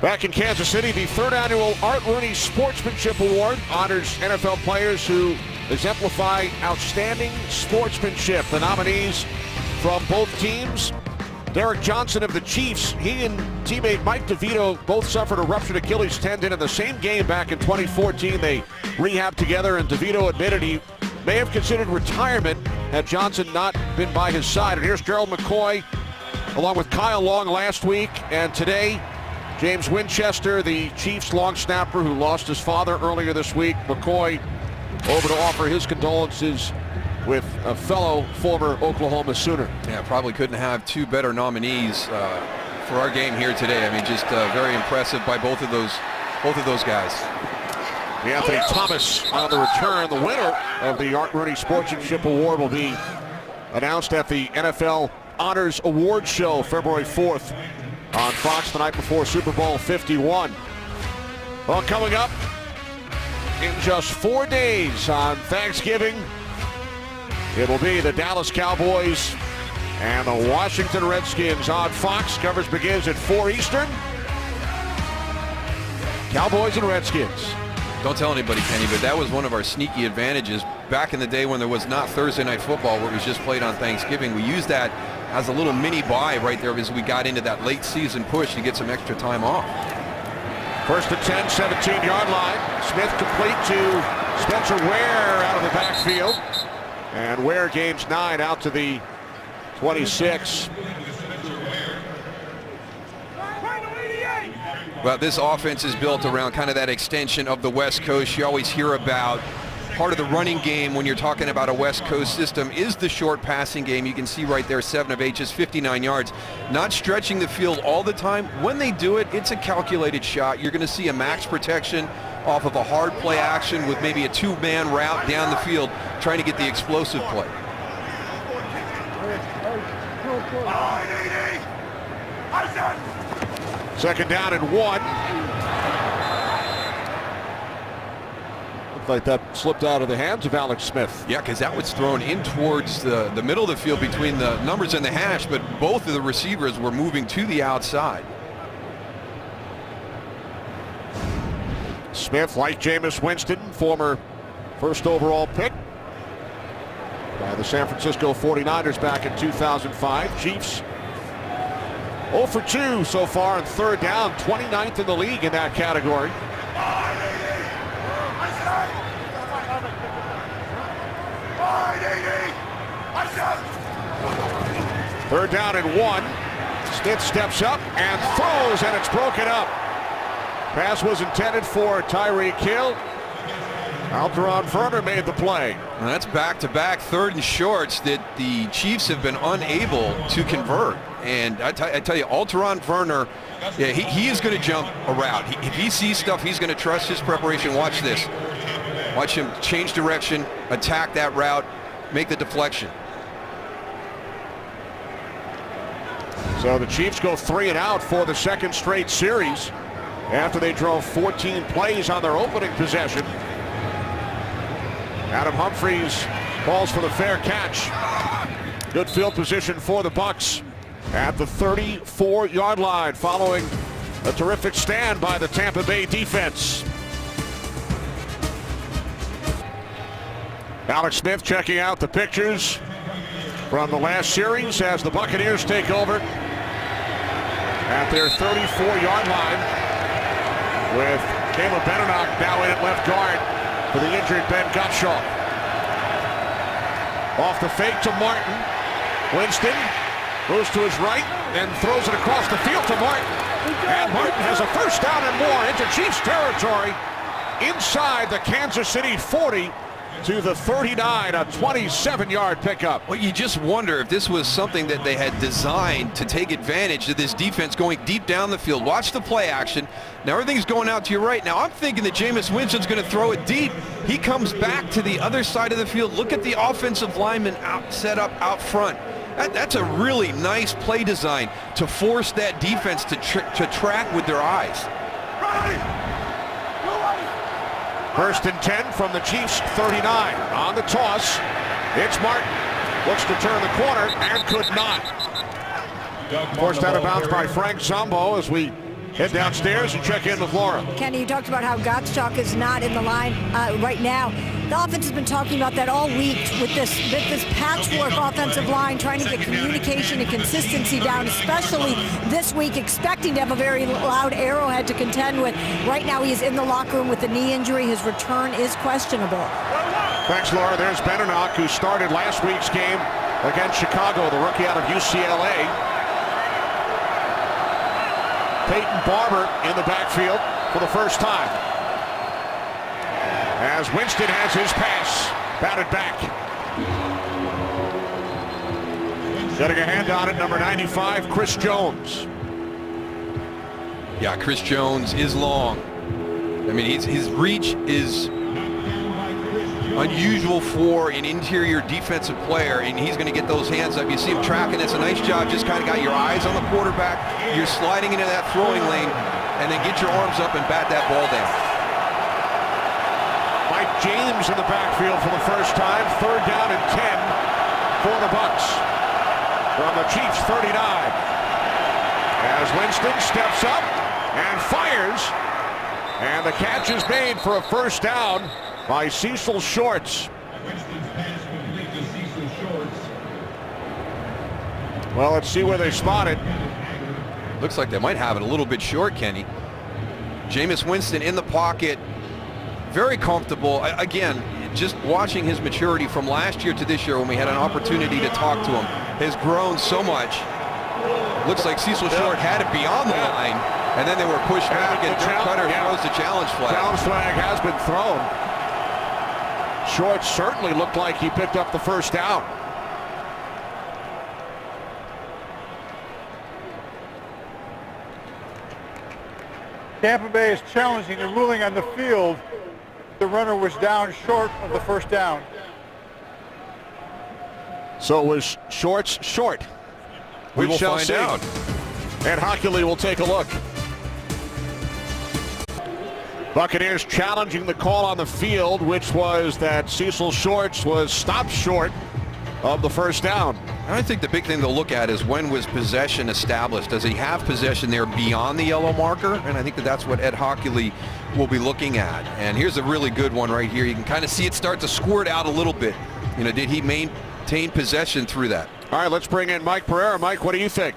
Back in Kansas City, the 3rd annual Art Rooney Sportsmanship Award honors NFL players who exemplify outstanding sportsmanship. The nominees from both teams: Derek Johnson of the Chiefs. He and teammate Mike DeVito both suffered a ruptured Achilles tendon in the same game back in 2014. They rehabbed together, and DeVito admitted he may have considered retirement had Johnson not been by his side. And here's Gerald McCoy along with Kyle Long last week, and today James Winchester, the Chiefs long snapper who lost his father earlier this week. McCoy over to offer his condolences with a fellow former Oklahoma Sooner. Yeah, probably couldn't have two better nominees for our game here today. I mean, just very impressive by both of those guys. Anthony Thomas on the return. The winner of the Art Rooney Sportsmanship Award will be announced at the NFL Honors Award Show February 4th on Fox the night before Super Bowl 51. Well, coming up in just 4 days on Thanksgiving, it will be the Dallas Cowboys and the Washington Redskins on Fox. Coverage begins at 4 Eastern. Cowboys and Redskins. Don't tell anybody, Kenny, but that was one of our sneaky advantages back in the day when there was not Thursday Night Football, where it was just played on Thanksgiving. We used that as a little mini bye right there as we got into that late season push to get some extra time off. First and 10, 17-yard line. Smith complete to Spencer Ware out of the backfield. And Ware gains 9 out to the 26. Well, this offense is built around kind of that extension of the West Coast. You always hear about part of the running game when you're talking about a West Coast system is the short passing game. You can see right there, 7 of 8, just 59 yards. Not stretching the field all the time. When they do it, it's a calculated shot. You're going to see a max protection off of a hard play action with maybe a 2-man route down the field trying to get the explosive play. Second down and 1. Looked like that slipped out of the hands of Alex Smith. Yeah, because that was thrown in towards the middle of the field between the numbers and the hash, but both of the receivers were moving to the outside. Smith, like Jameis Winston, former first overall pick by the San Francisco 49ers back in 2005. Chiefs 0 for 2 so far on 3rd down, 29th in the league in that category. Third down and 1. Smith steps up and throws, and it's broken up. Pass was intended for Tyreek Hill. Alteron Werner made the play. And that's back-to-back 3rd and shorts that the Chiefs have been unable to convert. And I tell you, Alteron Werner, yeah, he is going to jump a route. If he sees stuff, he's going to trust his preparation. Watch this. Watch him change direction, attack that route, make the deflection. So the Chiefs go 3 and out for the 2nd straight series after they drove 14 plays on their opening possession. Adam Humphries falls for the fair catch. Good field position for the Bucs at the 34-yard line following a terrific stand by the Tampa Bay defense. Alex Smith checking out the pictures from the last series as the Buccaneers take over at their 34-yard line with Caleb Benenoch now in at left guard for the injured Ben Gottschalk. Off the fake to Martin. Winston goes to his right and throws it across the field to Martin. And Martin has a first down and more into Chiefs territory inside the Kansas City 40 to the 39, a 27-yard pickup. Well, you just wonder if this was something that they had designed to take advantage of this defense going deep down the field. Watch the play action. Now everything's going out to your right. Now I'm thinking that Jameis Winston's going to throw it deep. He comes back to the other side of the field. Look at the offensive lineman set up out front. That's a really nice play design to force that defense to track with their eyes. First and 10 from the Chiefs 39. On the toss, it's Martin. Looks to turn the corner and could not. Forced out of bounds by Frank Zombo as we head downstairs and check in with Laura. Kenny, you talked about how Gottschalk is not in the line right now. The offense has been talking about that all week with this patchwork offensive line, trying to get communication and consistency down, especially this week, expecting to have a very loud Arrowhead to contend with. Right now, he is in the locker room with a knee injury. His return is questionable. Thanks, Laura. There's Benenoch, who started last week's game against Chicago, the rookie out of UCLA. Peyton Barber in the backfield for the first time, as Winston has his pass batted back. Getting a hand on it, number 95, Chris Jones. Yeah, Chris Jones is long. I mean, his reach is unusual for an interior defensive player, and he's going to get those hands up. You see him tracking. It's a nice job. Just kind of got your eyes on the quarterback. You're sliding into that throwing lane, and then get your arms up and bat that ball down. Mike James in the backfield for the first time. Third down and 10 for the Bucs from the Chiefs 39. As Winston steps up and fires, and the catch is made for a first down by Cecil Shorts. Well, let's see where they spot it. Looks like they might have it a little bit short, Kenny. Jameis Winston in the pocket, very comfortable. Again, just watching his maturity from last year to this year when we had an opportunity to talk to him has grown so much. Looks like Cecil Short had it beyond the line, and then they were pushed back, and Dirk Cutter throws the challenge flag. Challenge flag has been thrown. Short certainly looked like he picked up the first down. Tampa Bay is challenging the ruling on the field. The runner was down short of the first down. So it was Shorts short. We will shall find see. out. And Hockley will take a look. Buccaneers challenging the call on the field, which was that Cecil Shorts was stopped short of the first down. I think the big thing to look at is when was possession established. Does he have possession there beyond the yellow marker? And I think that's what Ed Hockley will be looking at. And here's a really good one right here. You can kind of see it start to squirt out a little bit. You know, did he maintain possession through that? All right, let's bring in Mike Pereira. Mike, what do you think?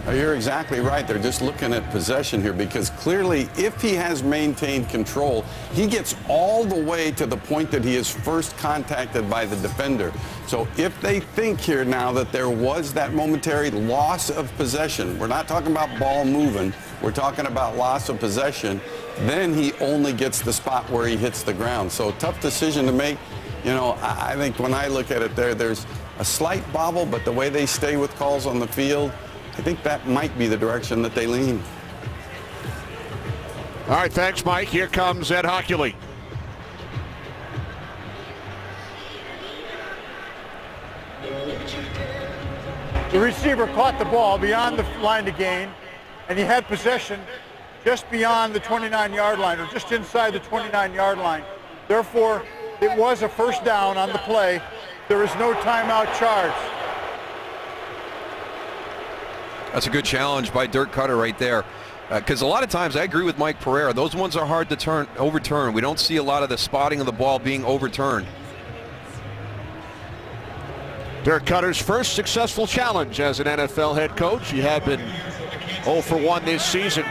You're exactly right. They're just looking at possession here because clearly if he has maintained control, he gets all the way to the point that he is first contacted by the defender. So if they think here now that there was that momentary loss of possession, we're not talking about ball moving, we're talking about loss of possession, then he only gets the spot where he hits the ground. So tough decision to make. You know, I think when I look at it there's a slight bobble, but the way they stay with calls on the field, I think that might be the direction that they lean. All right, thanks, Mike. Here comes Ed Hockley. The receiver caught the ball beyond the line to gain, and he had possession just beyond the 29-yard line, or just inside the 29-yard line. Therefore, it was a first down on the play. There is no timeout charge. That's a good challenge by Dirk Cutter right there. Because a lot of times, I agree with Mike Pereira, those ones are hard to overturn. We don't see a lot of the spotting of the ball being overturned. Dirk Cutter's first successful challenge as an NFL head coach. He had been 0 for 1 this season.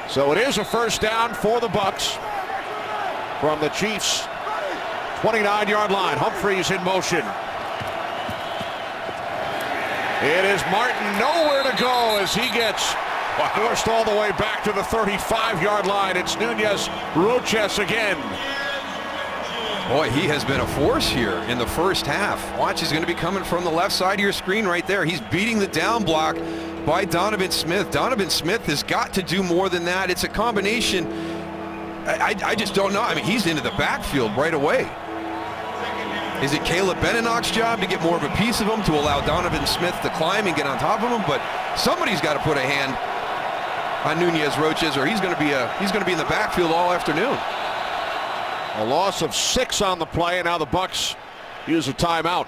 So it is a first down for the Bucs from the Chiefs' 29-yard line. Humphreys in motion. It is Martin nowhere to go as he gets forced all the way back to the 35-yard line. It's Nunez Roches again. Boy, he has been a force here in the first half. Watch, he's going to be coming from the left side of your screen right there. He's beating the down block by Donovan Smith. Donovan Smith has got to do more than that. It's a combination. I just don't know. I mean, he's into the backfield right away. Is it Caleb Beninock's job to get more of a piece of him to allow Donovan Smith to climb and get on top of him? But somebody's got to put a hand on Nunez Roches, or he's going to be in the backfield all afternoon. A loss of 6 on the play, and now the Bucs use a timeout.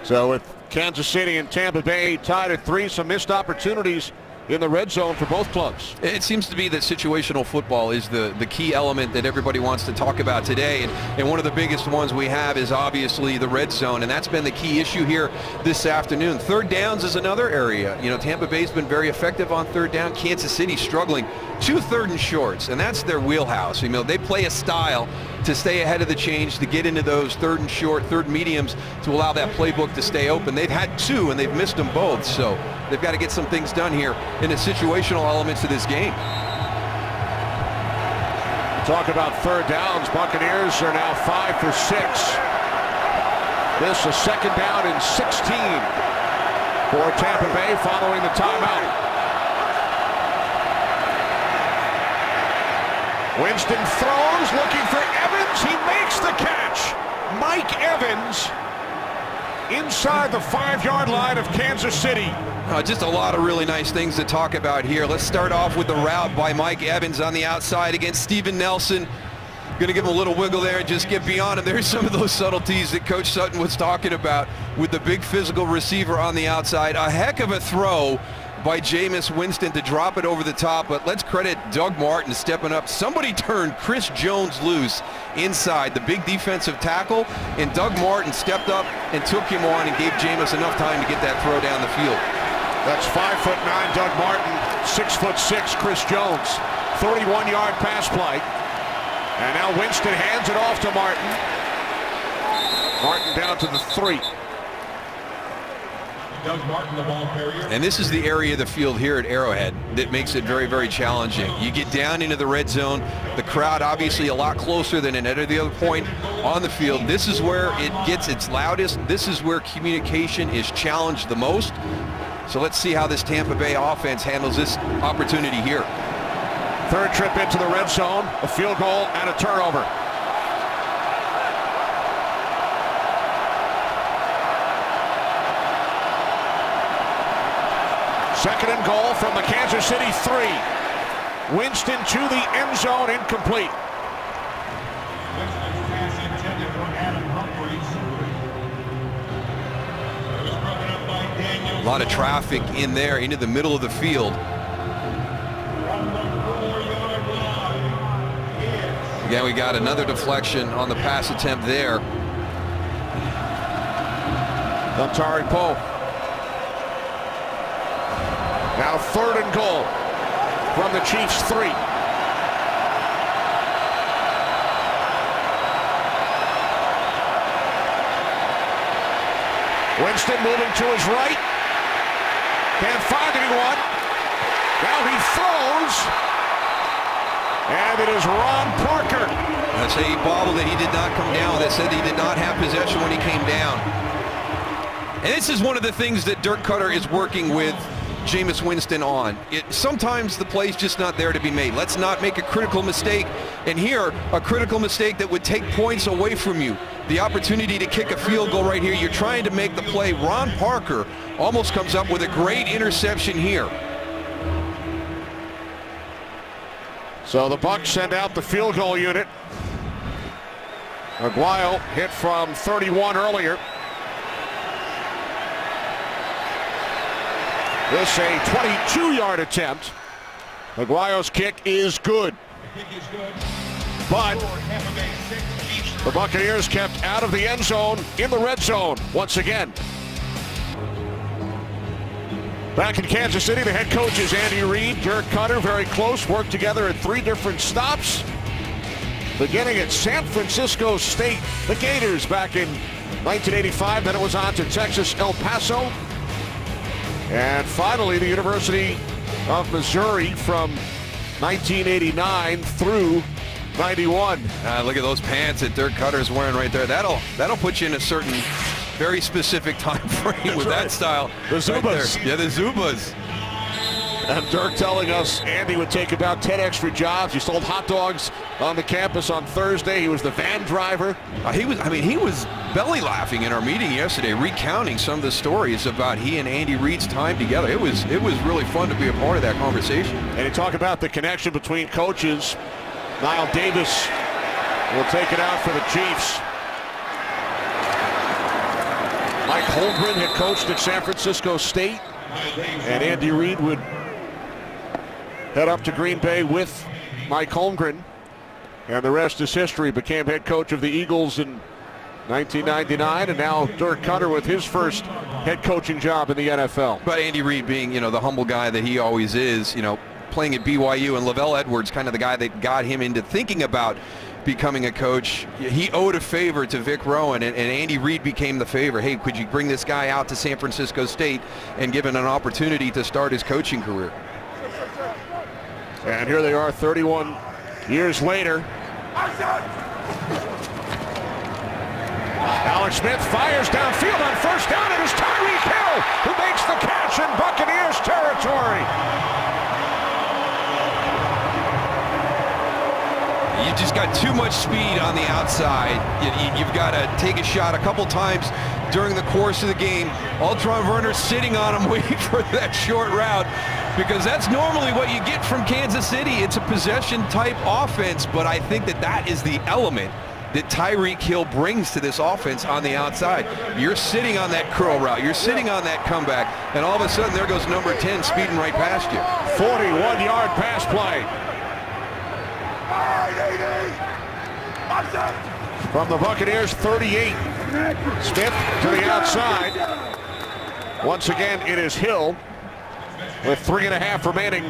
So with Kansas City and Tampa Bay tied at 3, some missed opportunities in the red zone for both clubs. It seems to be that situational football is the key element that everybody wants to talk about today, and one of the biggest ones we have is obviously the red zone, and that's been the key issue here this afternoon. Third downs is another area. You know, Tampa Bay's been very effective on third down. Kansas City struggling. 2 third and shorts, and that's their wheelhouse. You know, they play a style to stay ahead of the change, to get into those third and short, third mediums, to allow that playbook to stay open. They've had 2, and they've missed them both, so they've got to get some things done here in the situational elements of this game. Talk about third downs. Buccaneers are now 5 for 6. This is second down and 16 for Tampa Bay following the timeout. Winston throws, looking for Evans. He makes the catch. Mike Evans inside the 5-yard line of Kansas City. Just a lot of really nice things to talk about here. Let's start off with the route by Mike Evans on the outside against Steven Nelson. Going to give him a little wiggle there and just get beyond him. There's some of those subtleties that Coach Sutton was talking about with the big physical receiver on the outside. A heck of a throw by Jameis Winston to drop it over the top, but let's credit Doug Martin stepping up. Somebody turned Chris Jones loose inside, the big defensive tackle, and Doug Martin stepped up and took him on and gave Jameis enough time to get that throw down the field. That's 5'9" Doug Martin, 6'6" Chris Jones. 31-yard pass play. And now Winston hands it off to Martin. Martin down to the 3. Doug Martin, the ball carrier. And this is the area of the field here at Arrowhead that makes it very, very challenging. You get down into the red zone, the crowd obviously a lot closer than at any other point on the field. This is where it gets its loudest. This is where communication is challenged the most. So let's see how this Tampa Bay offense handles this opportunity here. Third trip into the red zone, a field goal and a turnover. Second and goal from the Kansas City 3. Winston to the end zone, incomplete. Winston's pass intended for Adam Humphreys. It was broken up by Daniel. A lot of traffic in there into the middle of the field. From the 4-yard line. Again, we got another deflection on the pass attempt there. Dontari Poe. Now third and goal from the Chiefs 3. Winston moving to his right. Can't find anyone. Now he throws. And it is Ron Parker. That's how he bobbled it. He did not come down with it. Said he did not have possession when he came down. And this is one of the things that Dirk Cutter is working with Jameis Winston on. Sometimes the play's just not there to be made. Let's not make a critical mistake. And here, a critical mistake that would take points away from you. The opportunity to kick a field goal right here. You're trying to make the play. Ron Parker almost comes up with a great interception here. So the Bucs send out the field goal unit. Aguayo hit from 31 earlier. This a 22-yard attempt. Maguire's kick is good. Kick is good. But Score, Tampa Bay 6, Chiefs the Buccaneers kept out of the end zone in the red zone once again. Back in Kansas City, the head coach is Andy Reid. Dirk Cutter, very close, worked together at 3 different stops. Beginning at San Francisco State, the Gators back in 1985. Then it was on to Texas, El Paso. And finally, the University of Missouri from 1989 through 91. Look at those pants that Dirk Cutter's wearing right there. That'll put you in a certain very specific time frame with that style. The Zubas. Right, yeah, the Zubas. And Dirk telling us Andy would take about 10 extra jobs. He sold hot dogs on the campus on Thursday. He was the van driver. He was belly laughing in our meeting yesterday, recounting some of the stories about he and Andy Reid's time together. It was really fun to be a part of that conversation. And he talked about the connection between coaches. Niall Davis will take it out for the Chiefs. Mike Holmgren had coached at San Francisco State, and Andy Reid would head up to Green Bay with Mike Holmgren, and the rest is history. Became head coach of the Eagles in 1999, and now Dirk Cutter with his first head coaching job in the NFL. But Andy Reid being, the humble guy that he always is, playing at BYU, and Lavelle Edwards, kind of the guy that got him into thinking about becoming a coach. He owed a favor to Vic Rowan, and Andy Reid became the favor. Hey, could you bring this guy out to San Francisco State and give him an opportunity to start his coaching career? And here they are 31 years later. Alex Smith fires downfield on first down. It is Tyreek Hill who makes the catch in Buccaneers territory. You just got too much speed on the outside. You've got to take a shot a couple times during the course of the game. Alteron Werner sitting on him waiting for that short route, because that's normally what you get from Kansas City. It's a possession-type offense, but I think that is the element that Tyreek Hill brings to this offense on the outside. You're sitting on that curl route. You're sitting on that comeback, and all of a sudden there goes number 10 speeding right past you. 41-yard pass play. From the Buccaneers 38. Smith to the outside. Once again, it is Hill with 3.5 remaining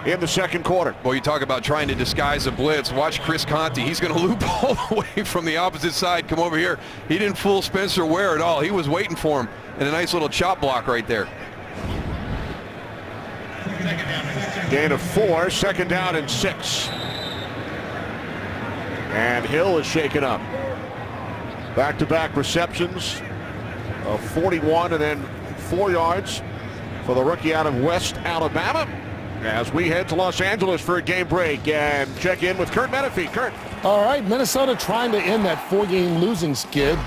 in the second quarter. Well, you talk about trying to disguise a blitz. Watch Chris Conte. He's going to loop all the way from the opposite side. Come over here. He didn't fool Spencer Ware at all. He was waiting for him, and a nice little chop block right there. Gain of 4, second down and 6. And Hill is shaken up. Back-to-back receptions of 41 and then 4 yards for the rookie out of West Alabama, as we head to Los Angeles for a game break and check in with Kurt Menefee. Kurt. All right, Minnesota trying to end that 4-game losing skid.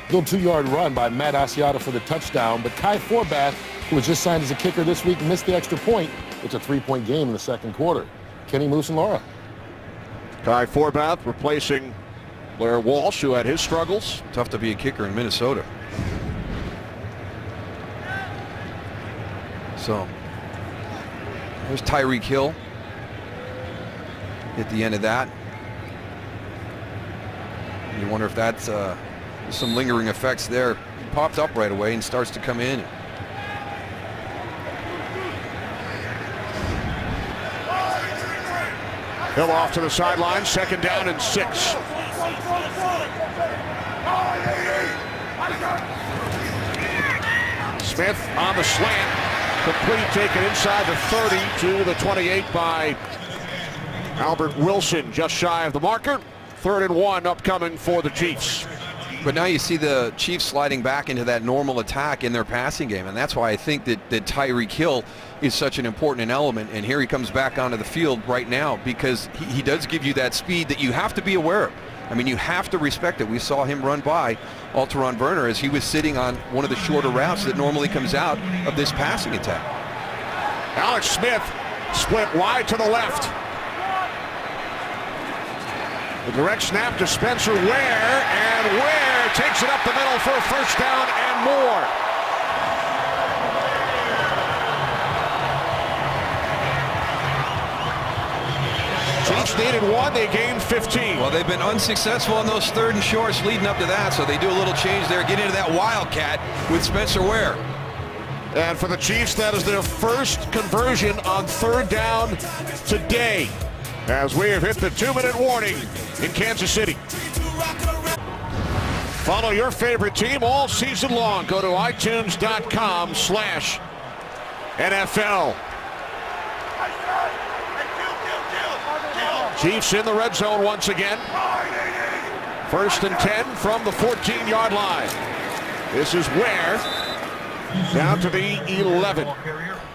Little 2-yard run by Matt Asiata for the touchdown, but Kai Forbath, who was just signed as a kicker this week, missed the extra point. It's a 3-point game in the second quarter. Kenny Moose and Laura. Kai Forbath replacing Blair Walsh, who had his struggles. Tough to be a kicker in Minnesota. So there's Tyreek Hill at the end of that. You wonder if that's some lingering effects there. He popped up right away and starts to come in. Hill off to the sideline, second down and 6. Smith on the slant, complete, taken inside the 30 to the 28 by Albert Wilson, just shy of the marker. 3rd and 1 upcoming for the Chiefs. But now you see the Chiefs sliding back into that normal attack in their passing game, and that's why I think that Tyreek Hill is such an important element. And here he comes back onto the field right now, because he does give you that speed that you have to be aware of. I mean, you have to respect it. We saw him run by Alteron Werner as he was sitting on one of the shorter routes that normally comes out of this passing attack. Alex Smith split wide to the left. The direct snap to Spencer Ware, and Ware takes it up the middle for a first down and more. 1, they gained 15. Well, they've been unsuccessful on those 3rd and shorts leading up to that, so they do a little change there, get into that wildcat with Spencer Ware. And for the Chiefs, that is their first conversion on 3rd down today, as we have hit the 2-minute warning in Kansas City. Follow your favorite team all season long. Go to itunes.com/NFL. Chiefs in the red zone once again. 1st and 10 from the 14-yard line. This is Ware down to the 11.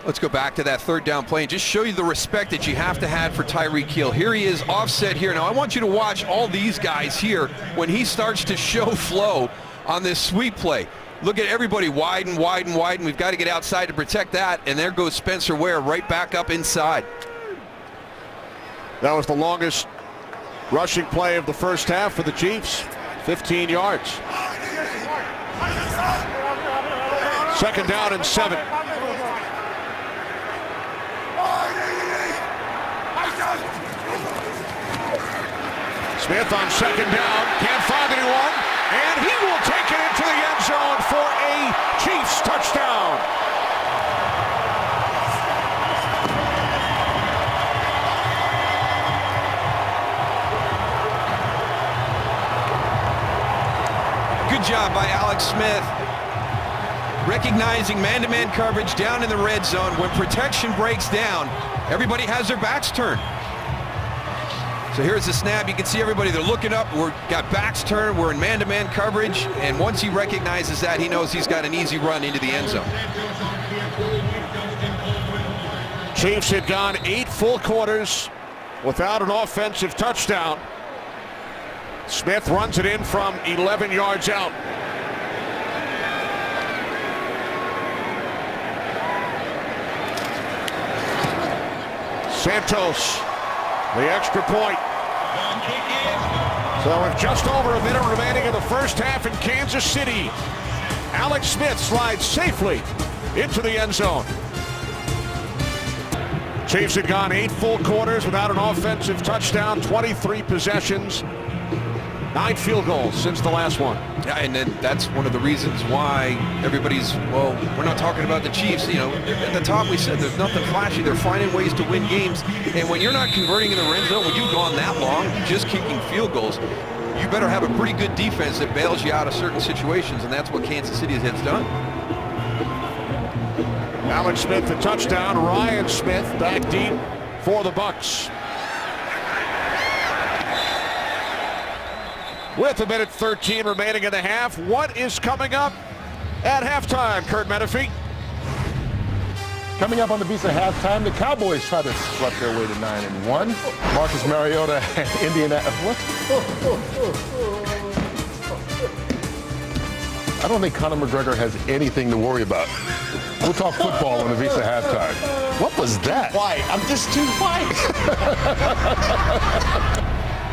Let's go back to that 3rd down play and just show you the respect that you have to have for Tyreek Hill. Here he is offset here. Now I want you to watch all these guys here when he starts to show flow on this sweep play. Look at everybody widen. We've got to get outside to protect that. And there goes Spencer Ware right back up inside. That was the longest rushing play of the first half for the Chiefs. 15 yards. 2nd down and 7. Smith on 2nd down, can't find anyone, and he will take it into the end zone for a Chiefs touchdown. Good job by Alex Smith. Recognizing man-to-man coverage down in the red zone. When protection breaks down, everybody has their backs turned. So here's the snap. You can see everybody, they're looking up. We've got backs turned. We're in man-to-man coverage. And once he recognizes that, he knows he's got an easy run into the end zone. Chiefs had gone 8 full quarters without an offensive touchdown. Smith runs it in from 11 yards out. Santos, the extra point. So with just over a minute remaining in the first half in Kansas City, Alex Smith slides safely into the end zone. Chiefs had gone 8 full quarters without an offensive touchdown, 23 possessions, 9 field goals since the last one. Yeah, and then that's one of the reasons why everybody's, well, we're not talking about the Chiefs. You know, at the top we said there's nothing flashy. They're finding ways to win games. And when you're not converting in the red zone, when you've gone that long, just kicking field goals, you better have a pretty good defense that bails you out of certain situations, and that's what Kansas City has done. Alex Smith, the touchdown. Ryan Smith back deep for the Bucs. With a minute 13 remaining in the half, what is coming up at halftime, Kurt Menefee? Coming up on the Visa halftime, the Cowboys try to sweep their way to 9-1. Marcus Mariota and Indiana. What? I don't think Conor McGregor has anything to worry about. We'll talk football on the Visa halftime. What was that? White. I'm just too white.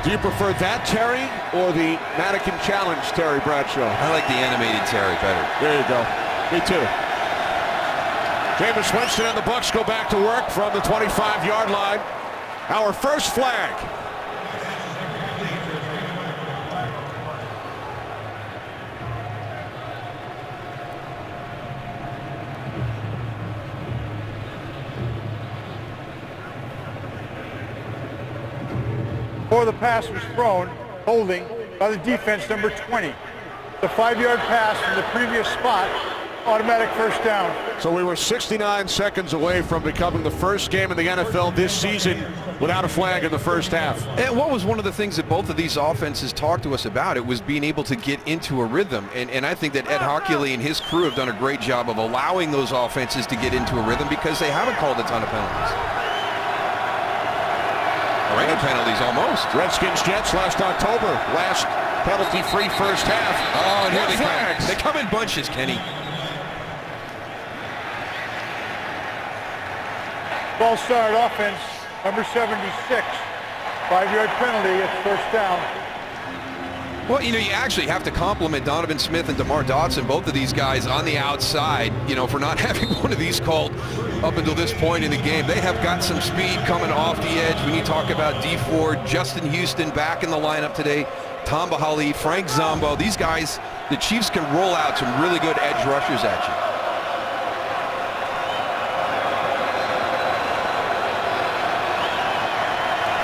Do you prefer that Terry or the mannequin challenge Terry Bradshaw? I like the animated Terry better. There you go. Me too. Jameis Winston and the Bucs go back to work from the 25-yard line. Our first flag. Before the pass was thrown, holding by the defense, number 20. The 5-yard pass from the previous spot, automatic first down. So we were 69 seconds away from becoming the first game in the NFL this season without a flag in the first half. And what was one of the things that both of these offenses talked to us about? It was being able to get into a rhythm. And I think that Ed Hockley and his crew have done a great job of allowing those offenses to get into a rhythm because they haven't called a ton of penalties. Or any penalties almost. Redskins Jets last October, last penalty-free first half. Oh, and here they flags. come. They come in bunches, Kenny. Ball started offense, number 76. 5-yard penalty, it's first down. Well, you know, you actually have to compliment Donovan Smith and DeMar Dotson, both of these guys on the outside, you know, for not having one of these called up until this point in the game. They have got some speed coming off the edge. When you talk about D Ford, Justin Houston back in the lineup today, Tom Bahali, Frank Zombo, these guys, the Chiefs can roll out some really good edge rushers at you.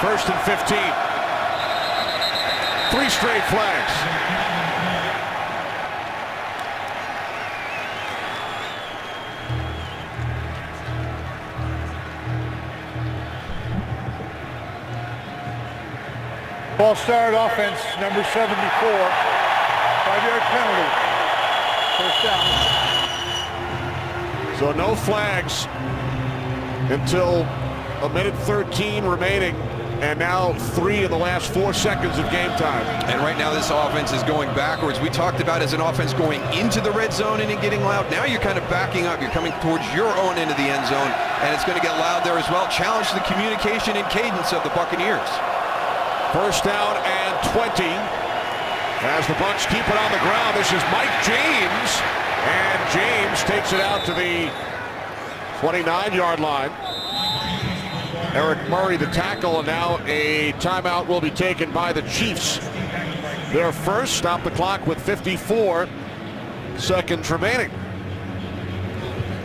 First and 15. 3 straight flags. Ball started offense, number 74. 5-yard penalty. First down. So no flags until a minute 13 remaining. And now 3 in the last 4 seconds of game time. And right now this offense is going backwards. We talked about as an offense going into the red zone and getting loud. Now you're kind of backing up. You're coming towards your own end of the end zone, and it's going to get loud there as well. Challenge the communication and cadence of the Buccaneers. First down and 20. As the Bucs keep it on the ground, this is Mike James. And James takes it out to the 29-yard line. Eric Murray, the tackle, and now a timeout will be taken by the Chiefs. Their first, stop the clock with 54 seconds remaining.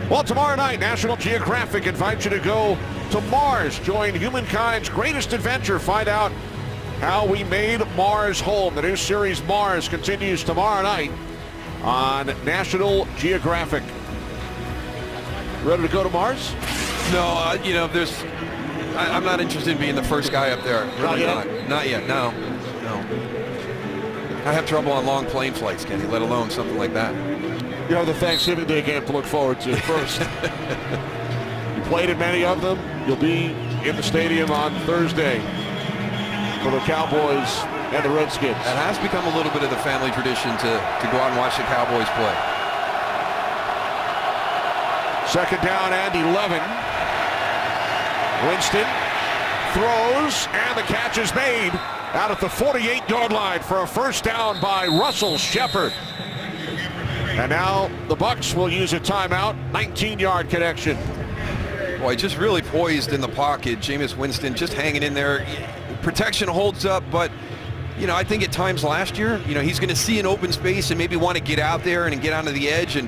Well, tomorrow night, National Geographic invites you to go to Mars. Join humankind's greatest adventure. Find out how we made Mars home. The new series Mars continues tomorrow night on National Geographic. Ready to go to Mars? No, you know, I'm not interested in being the first guy up there. Really not yet? Not yet, no. I have trouble on long plane flights, Kenny, let alone something like that. You have the Thanksgiving Day game to look forward to first. You played in many of them. You'll be in the stadium on Thursday for the Cowboys and the Redskins. That has become a little bit of the family tradition to go out and watch the Cowboys play. Second down and 11. Winston throws, and the catch is made out at the 48-yard line for a first down by Russell Shepard. And now the Bucs will use a timeout, 19-yard connection. Boy, just really poised in the pocket. Jameis Winston just hanging in there. Protection holds up, but, you know, I think at times last year, you know, he's going to see an open space and maybe want to get out there and get onto the edge and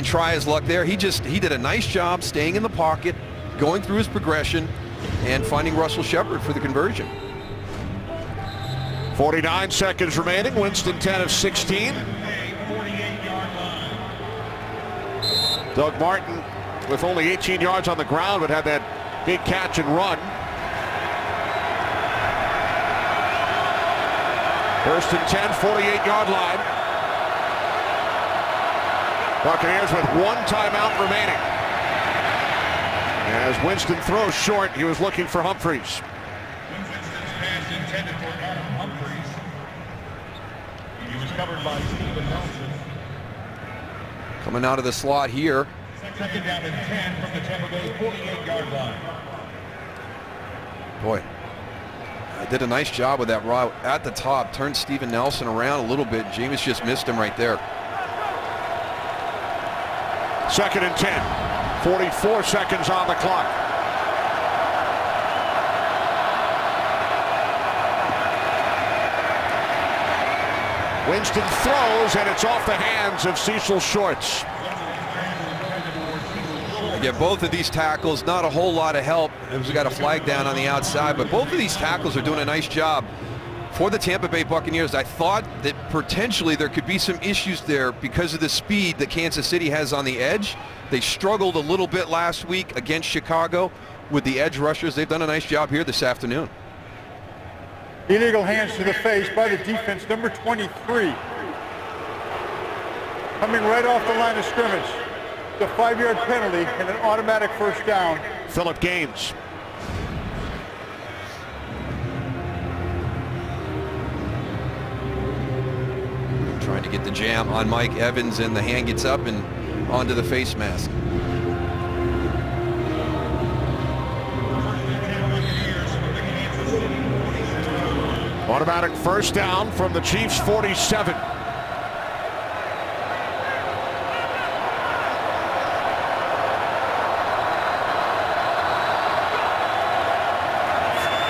try his luck there. He did a nice job staying in the pocket, going through his progression, and finding Russell Shepard for the conversion. 49 seconds remaining. Winston 10 of 16. Doug Martin with only 18 yards on the ground, but had that big catch and run. First and 10, 48-yard line. Buccaneers with 1 timeout remaining. As Winston throws short, he was looking for Humphries. Winston's pass intended for Adam Humphries. He was covered by Steven Nelson. Coming out of the slot here. Second down and 10 from the Tampa Bay 48-yard line. Boy, I did a nice job with that route at the top. Turned Steven Nelson around a little bit. Jameis just missed him right there. Second and 10. 44 seconds on the clock. Winston throws, and it's off the hands of Cecil Shorts. Yeah, both of these tackles, not a whole lot of help. We got a flag down on the outside, but both of these tackles are doing a nice job for the Tampa Bay Buccaneers. I thought that potentially there could be some issues there because of the speed that Kansas City has on the edge. They struggled a little bit last week against Chicago with the edge rushers. They've done a nice job here this afternoon. Illegal hands to the face by the defense, number 23. Coming right off the line of scrimmage. The 5-yard penalty and an automatic first down. Phillip Gaines. Trying to get the jam on Mike Evans, and the hand gets up and onto the face mask. Automatic first down from the Chiefs' 47.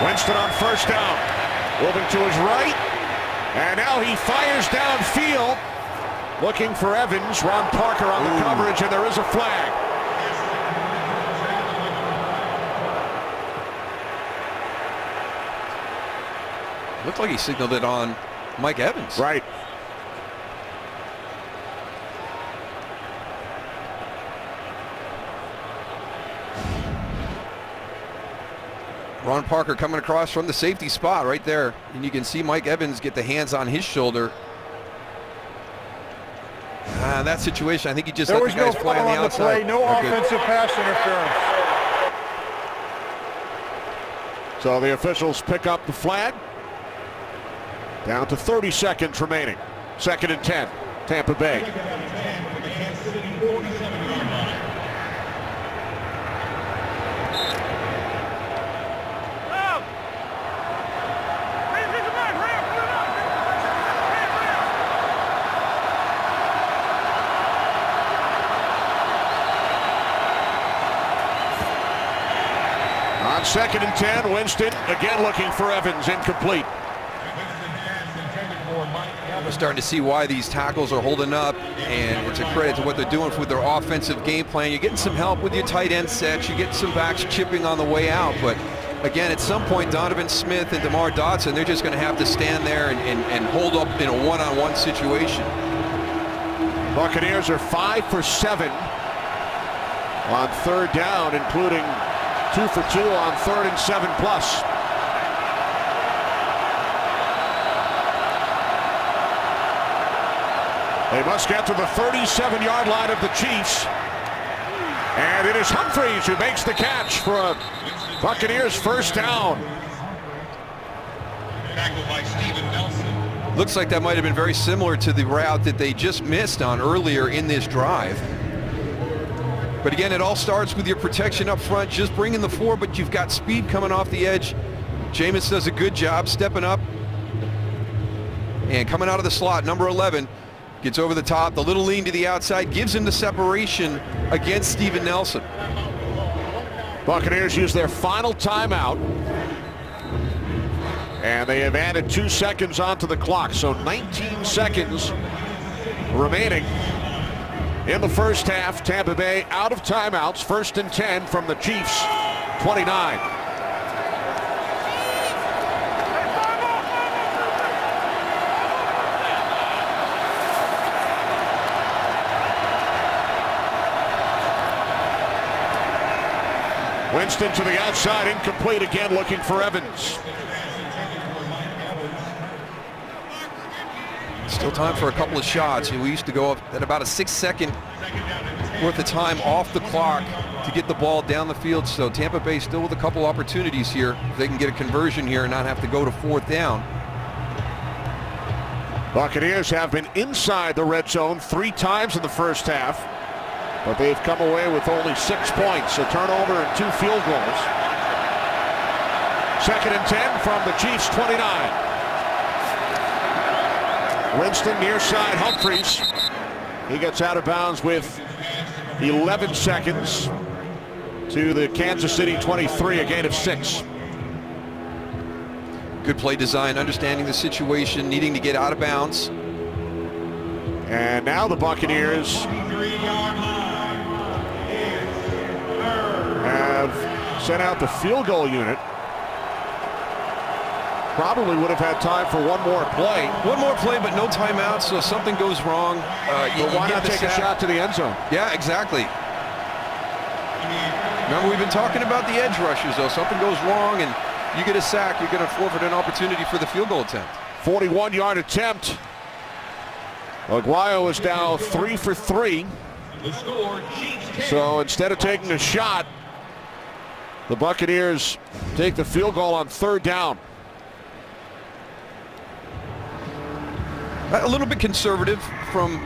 Winston on first down. Moving to his right. And now he fires downfield. Looking for Evans. Ron Parker on the coverage, and there is a flag. Looked like he signaled it on Mike Evans. Right. Ron Parker coming across from the safety spot right there. And you can see Mike Evans get the hands on his shoulder. That situation, I think he just let the guys play on the outside. No offensive pass interference. So the officials pick up the flag. Down to 30 seconds remaining. 2nd and 10, Tampa Bay. On 2nd and 10, Winston again looking for Evans, incomplete. We're starting to see why these tackles are holding up, and it's a credit to what they're doing with their offensive game plan. You're getting some help with your tight end sets. You're getting some backs chipping on the way out, but again, at some point, Donovan Smith and DeMar Dotson, they're just going to have to stand there and hold up in a one-on-one situation. Buccaneers are 5 for 7 on 3rd down, including 2 for 2 on 3rd and 7+. They must get to the 37-yard line of the Chiefs. And it is Humphreys who makes the catch for a Buccaneers first down. Tackled by Steven Nelson. Looks like that might have been very similar to the route that they just missed on earlier in this drive. But again, it all starts with your protection up front, just bringing the 4, but you've got speed coming off the edge. Jameis does a good job stepping up and coming out of the slot. Number 11 gets over the top, the little lean to the outside, gives him the separation against Steven Nelson. Buccaneers use their final timeout, and they have added 2 seconds onto the clock, so 19 seconds remaining in the first half. Tampa Bay out of timeouts, 1st and 10 from the Chiefs' 29. Winston to the outside, incomplete again, looking for Evans. Still time for a couple of shots. We used to go up at about a 6-second worth of time off the clock to get the ball down the field. So Tampa Bay still with a couple opportunities here. If they can get a conversion here and not have to go to 4th down. Buccaneers have been inside the red zone 3 times in the first half, but they've come away with only 6 points, a turnover and 2 field goals. 2nd and 10 from the Chiefs' 29. Winston near side, Humphreys. He gets out of bounds with 11 seconds to the Kansas City 23, a gain of 6. Good play design, understanding the situation, needing to get out of bounds. And now the Buccaneers have sent out the field goal unit. Probably would have had time for one more play. One more play, but no timeout, so if something goes wrong, but why not take a shot to the end zone? Yeah, exactly. Remember, we've been talking about the edge rushers, though. Something goes wrong and you get a sack, you're going to forfeit an opportunity for the field goal attempt. 41-yard attempt. Aguayo is now 3 for 3. So instead of taking a shot, the Buccaneers take the field goal on 3rd down. A little bit conservative from,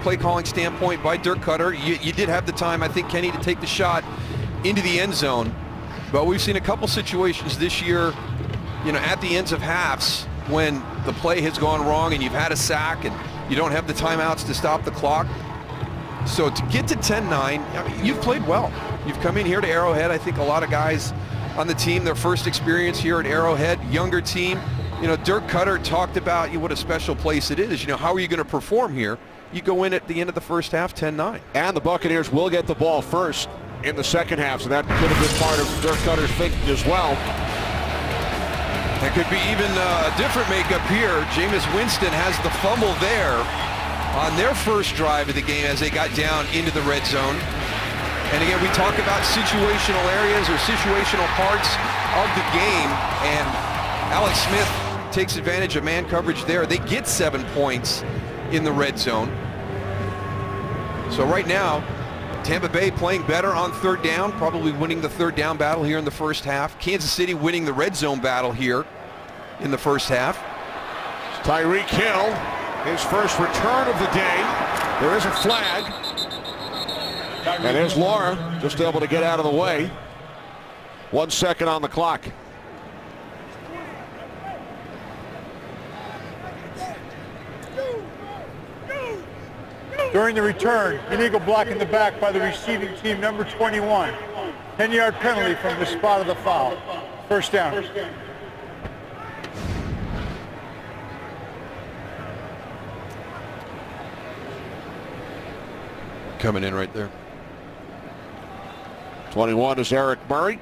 play calling standpoint by Dirk Cutter. You did have the time, I think, Kenny, to take the shot into the end zone. But we've seen a couple situations this year, at the ends of halves when the play has gone wrong and you've had a sack and you don't have the timeouts to stop the clock. So to get to 10-9, I mean, you've played well. You've come in here to Arrowhead. I think a lot of guys on the team, their first experience here at Arrowhead, younger team. You know, Dirk Cutter talked about what a special place it is. You know, how are you going to perform here? You go in at the end of the first half, 10-9. And the Buccaneers will get the ball first in the second half, so that could have been part of Dirk Cutter's thinking as well. That could be even a different makeup here. Jameis Winston has the fumble there on their first drive of the game as they got down into the red zone. And again, we talk about situational areas or situational parts of the game, and Alex Smith takes advantage of man coverage there. They get 7 points in the red zone. So right now, Tampa Bay playing better on third down, probably winning the third down battle here in the first half. Kansas City winning the red zone battle here in the first half. Tyreek Hill, his first return of the day. There is a flag. And there's Laura, just able to get out of the way. 1 second on the clock. During the return, illegal block in the back by the receiving team, number 21. 10-yard penalty from the spot of the foul. First down. Coming in right there. 21 is Eric Murray.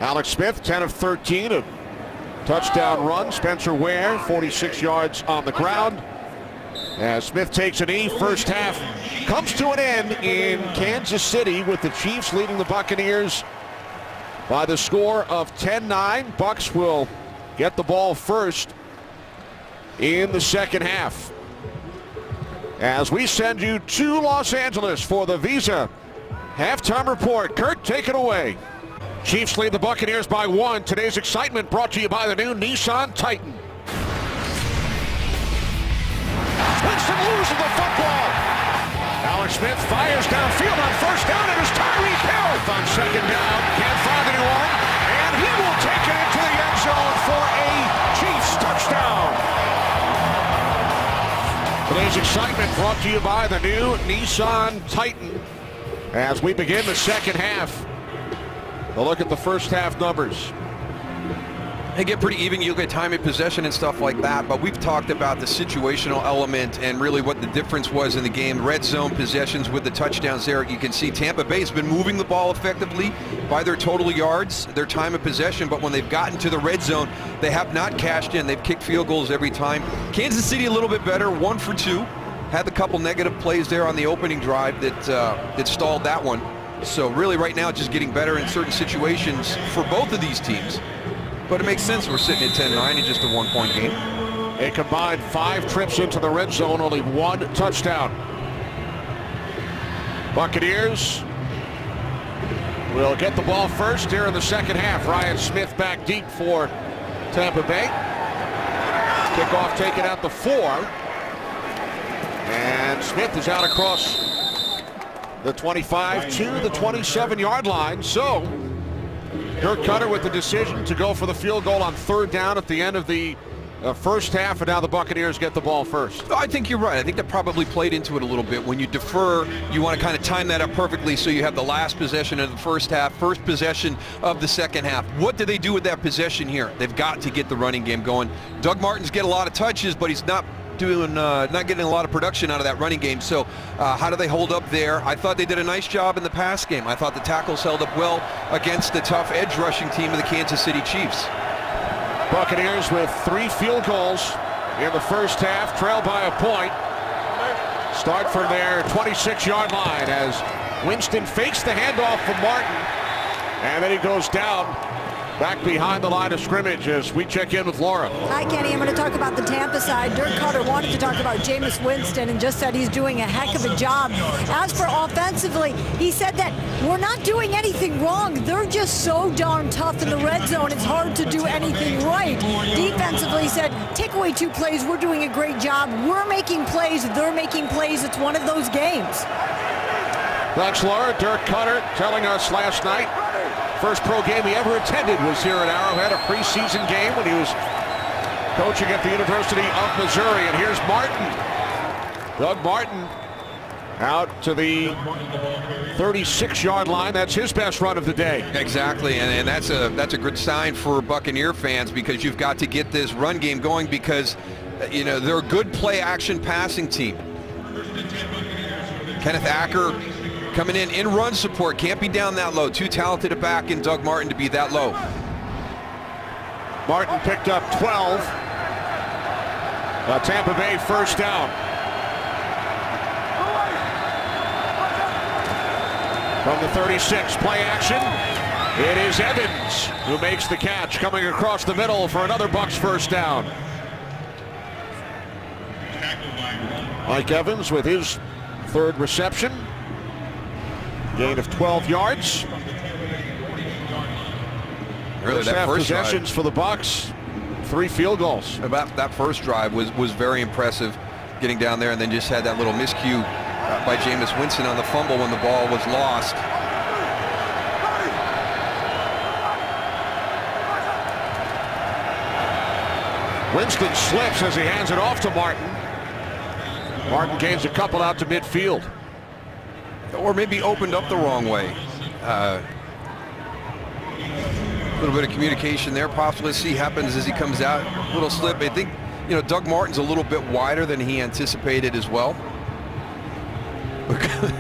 Alex Smith, 10 of 13, a touchdown run. Spencer Ware, 46 yards on the ground. As Smith takes a knee, first half comes to an end in Kansas City with the Chiefs leading the Buccaneers by the score of 10-9. Bucs will get the ball first in the second half. As we send you to Los Angeles for the Visa halftime report. Kurt, take it away. Chiefs lead the Buccaneers by 1. Today's excitement brought to you by the new Nissan Titan. Winston loses the football. Alex Smith fires downfield on first down. It is Tyreek Hill on second down. Can't find anyone. And he will take it into the end zone for a Chiefs touchdown. Today's excitement brought to you by the new Nissan Titan. As we begin the second half, a look at the first half numbers. They get pretty even. You'll get time of possession and stuff like that, but we've talked about the situational element and really what the difference was in the game. Red zone possessions with the touchdowns there. You can see Tampa Bay's been moving the ball effectively by their total yards, their time of possession, but when they've gotten to the red zone, they have not cashed in. They've kicked field goals every time. Kansas City a little bit better, 1 for 2. Had a couple negative plays there on the opening drive that stalled that one. So really right now just getting better in certain situations for both of these teams. But it makes sense we're sitting at 10-9 in just a 1-point game. A combined 5 trips into the red zone, only 1 touchdown. Buccaneers will get the ball first here in the second half. Ryan Smith back deep for Tampa Bay. Kickoff taken at the 4. And Smith is out across the 25 to the 27-yard line. So Dirk Cutter with the decision to go for the field goal on third down at the end of the first half, and now the Buccaneers get the ball first. I think you're right. I think that probably played into it a little bit. When you defer, you want to kind of time that up perfectly so you have the last possession of the first half, first possession of the second half. What do they do with that possession here? They've got to get the running game going. Doug Martin's get a lot of touches, but he's not getting a lot of production out of that running game. So how do they hold up there? I thought they did a nice job in the pass game. I thought the tackles held up well against the tough edge rushing team of the Kansas City Chiefs. Buccaneers with 3 field goals in the first half, trailed by a point. Start from their 26-yard line as Winston fakes the handoff from Martin, and then he goes down back behind the line of scrimmage as we check in with Laura. Hi, Kenny. I'm going to talk about the Tampa side. Dirk Cutter wanted to talk about Jameis Winston and just said he's doing a heck of a job. As for offensively, he said that we're not doing anything wrong. They're just so darn tough in the red zone. It's hard to do anything right. Defensively, he said, take away 2 plays. We're doing a great job. We're making plays. They're making plays. It's one of those games. Bucs Dirk Cutter telling us last night, first pro game he ever attended was here at Arrowhead, a preseason game when he was coaching at the University of Missouri. And here's Martin. Doug Martin out to the 36-yard line. That's his best run of the day. Exactly, and that's a good sign for Buccaneer fans, because you've got to get this run game going, because they're a good play action passing team. Kenneth Acker coming in run support, can't be down that low. Too talented a back in Doug Martin to be that low. Martin picked up 12. Tampa Bay first down. From the 36, play action. It is Evans who makes the catch, coming across the middle for another Bucs first down. Mike Evans with his third reception. Gain of 12 yards. Really, that first possessions for the Bucs. 3 field goals. About that first drive was very impressive, getting down there, and then just had that little miscue by Jameis Winston on the fumble when the ball was lost. Winston slips as he hands it off to Martin. Martin gains a couple out to midfield. Or maybe opened up the wrong way. A little bit of communication there, possibly. See happens as he comes out. A little slip. I think, Doug Martin's a little bit wider than he anticipated as well.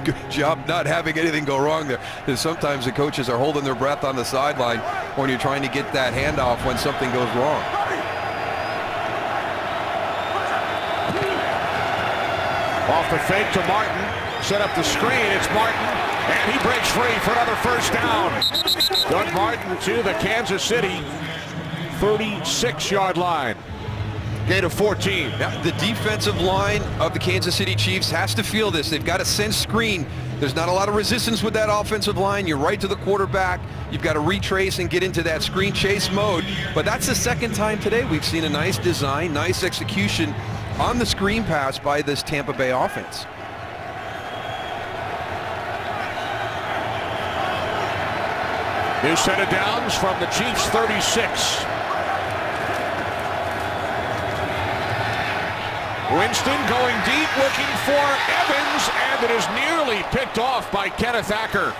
Good job not having anything go wrong there. Because sometimes the coaches are holding their breath on the sideline when you're trying to get that handoff when something goes wrong. Off the fake to Martin. Set up the screen. It's Martin. And he breaks free for another first down. Doug Martin to the Kansas City 36-yard line. Gain of 14. Now, the defensive line of the Kansas City Chiefs has to feel this. They've got to sense screen. There's not a lot of resistance with that offensive line. You're right to the quarterback. You've got to retrace and get into that screen chase mode. But that's the second time today we've seen a nice design, nice execution on the screen pass by this Tampa Bay offense. New set of downs from the Chiefs 36. Winston going deep, looking for Evans, and it is nearly picked off by Kenneth Acker.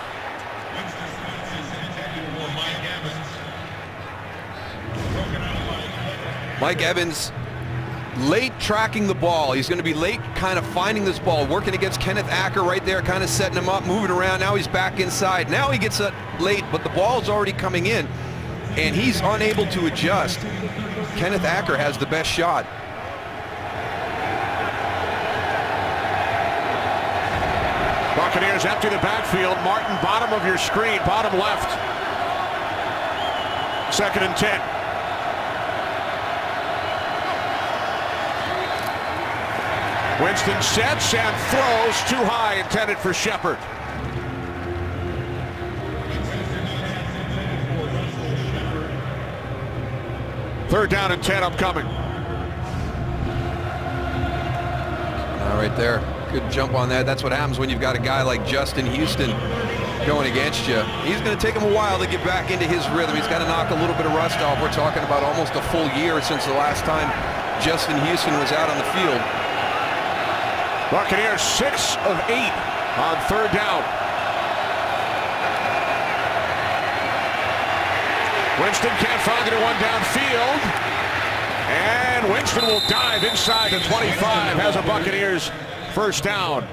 Mike Evans late tracking the ball. He's going to be late kind of finding this ball, working against Kenneth Acker right there, kind of setting him up, moving around. Now he's back inside. Now he gets it late, but the ball is already coming in, and he's unable to adjust. Kenneth Acker has the best shot. Buccaneers empty the backfield. Martin, bottom of your screen, bottom left. 2nd and 10. Winston sets and throws too high, intended for Shepard. Third down and 10 upcoming. All right there. Good jump on that. That's what happens when you've got a guy like Justin Houston going against you. He's going to take him a while to get back into his rhythm. He's got to knock a little bit of rust off. We're talking about almost a full year since the last time Justin Houston was out on the field. Buccaneers 6 of 8 on third down. Winston can't find it at one downfield. And Winston will dive inside the 25, has a Buccaneers first down.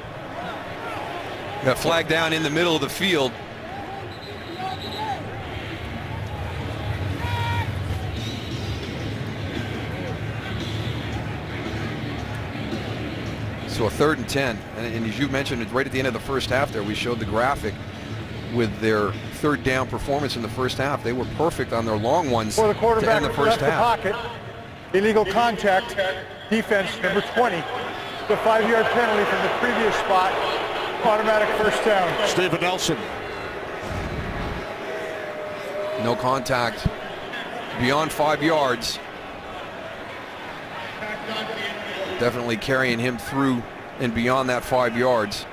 Got flagged down in the middle of the field. So a 3rd and 10, and as you mentioned, it's right at the end of the first half there, we showed the graphic with their third down performance in the first half. They were perfect on their long ones for the quarterback to end the first half. The pocket, illegal contact, defense number 20, the 5-yard penalty from the previous spot, automatic first down. Steven Nelson. No contact beyond 5 yards. Definitely carrying him through and beyond that 5 yards.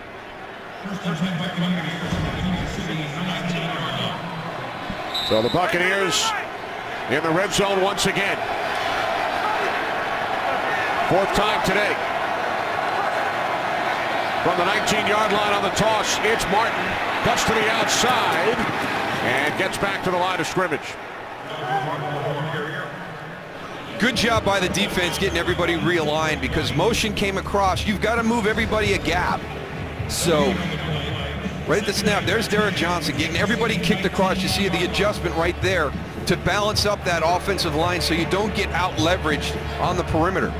So the Buccaneers in the red zone once again. Fourth time today. From the 19-yard line on the toss, it's Martin. Cuts to the outside and gets back to the line of scrimmage. Good job by the defense getting everybody realigned, because motion came across. You've got to move everybody a gap. So right at the snap, there's Derek Johnson getting everybody kicked across. You see the adjustment right there to balance up that offensive line so you don't get out leveraged on the perimeter.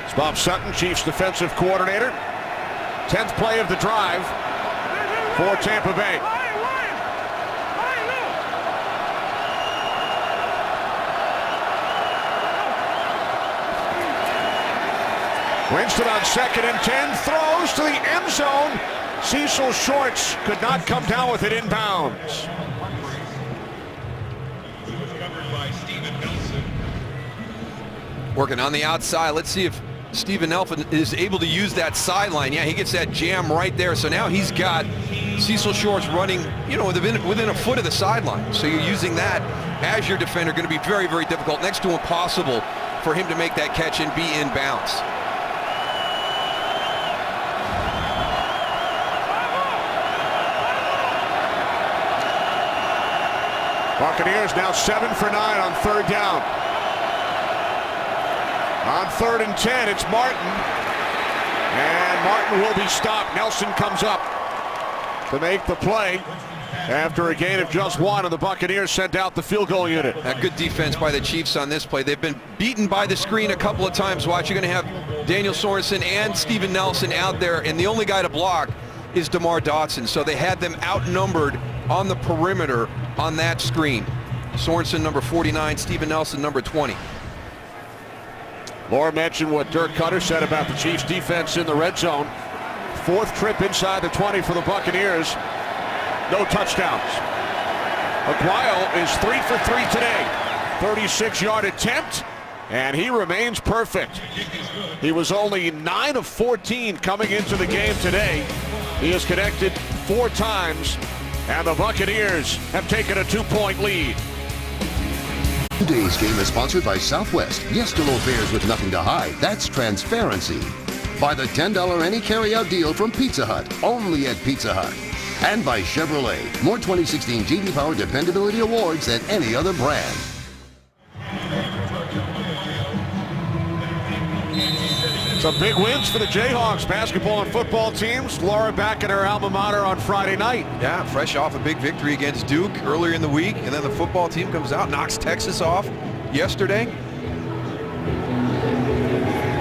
It's Bob Sutton, Chiefs defensive coordinator. 10th play of the drive for Tampa Bay. Winston on 2nd and 10, throws to the end zone. Cecil Shorts could not come down with it inbounds. Working on the outside. Let's see if Steven Nelson is able to use that sideline. Yeah, he gets that jam right there. So now he's got Cecil Shorts running, you know, within a foot of the sideline. So you're using that as your defender. Going to be very, very difficult, next to impossible for him to make that catch and be in bounds. Buccaneers now 7 for 9 on 3rd down. On 3rd and 10, it's Martin. And Martin will be stopped. Nelson comes up to make the play after a gain of just 1, and the Buccaneers sent out the field goal unit. A good defense by the Chiefs on this play. They've been beaten by the screen a couple of times. Watch, you're going to have Daniel Sorensen and Steven Nelson out there, and the only guy to block is DeMar Dotson. So they had them outnumbered on the perimeter on that screen. Sorensen number 49, Steven Nelson number 20. Laura mentioned what Dirk Cutter said about the Chiefs defense in the red zone. 4th trip inside the 20 for the Buccaneers. No touchdowns. Aguayo is 3 for 3 today. 36-yard attempt, and he remains perfect. He was only 9 of 14 coming into the game today. He has connected 4 times, and the Buccaneers have taken a 2-point lead. Today's game is sponsored by Southwest. Yes to low fares with nothing to hide. That's transparency. By the $10 any carry-out deal from Pizza Hut, only at Pizza Hut. And by Chevrolet. More 2016 J.D. Power Dependability Awards than any other brand. Some big wins for the Jayhawks basketball and football teams. Laura back at her alma mater on Friday night. Yeah, fresh off a big victory against Duke earlier in the week, and then the football team comes out, knocks Texas off yesterday.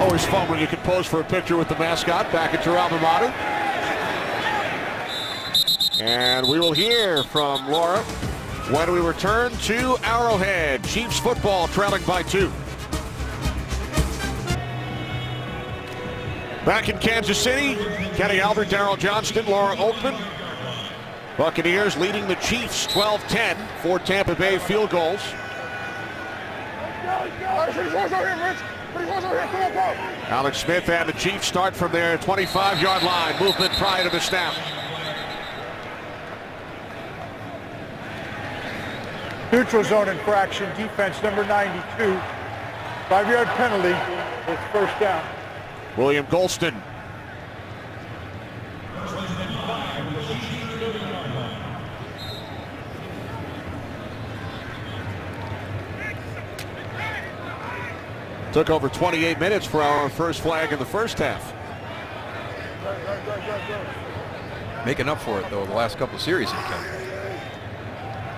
Always fun when you can pose for a picture with the mascot back at your alma mater. And we will hear from Laura when we return to Arrowhead. Chiefs football trailing by 2. Back in Kansas City, Kenny Albert, Darrell Johnston, Laura Oatman. Buccaneers leading the Chiefs 12-10 for Tampa Bay field goals. Alex Smith and the Chiefs start from their 25-yard line. Movement prior to the snap. Neutral zone infraction, defense number 92. 5-yard penalty. It's 1st down. William Golston. Took over 28 minutes for our first flag in the first half. Making up for it, though, the last couple of series.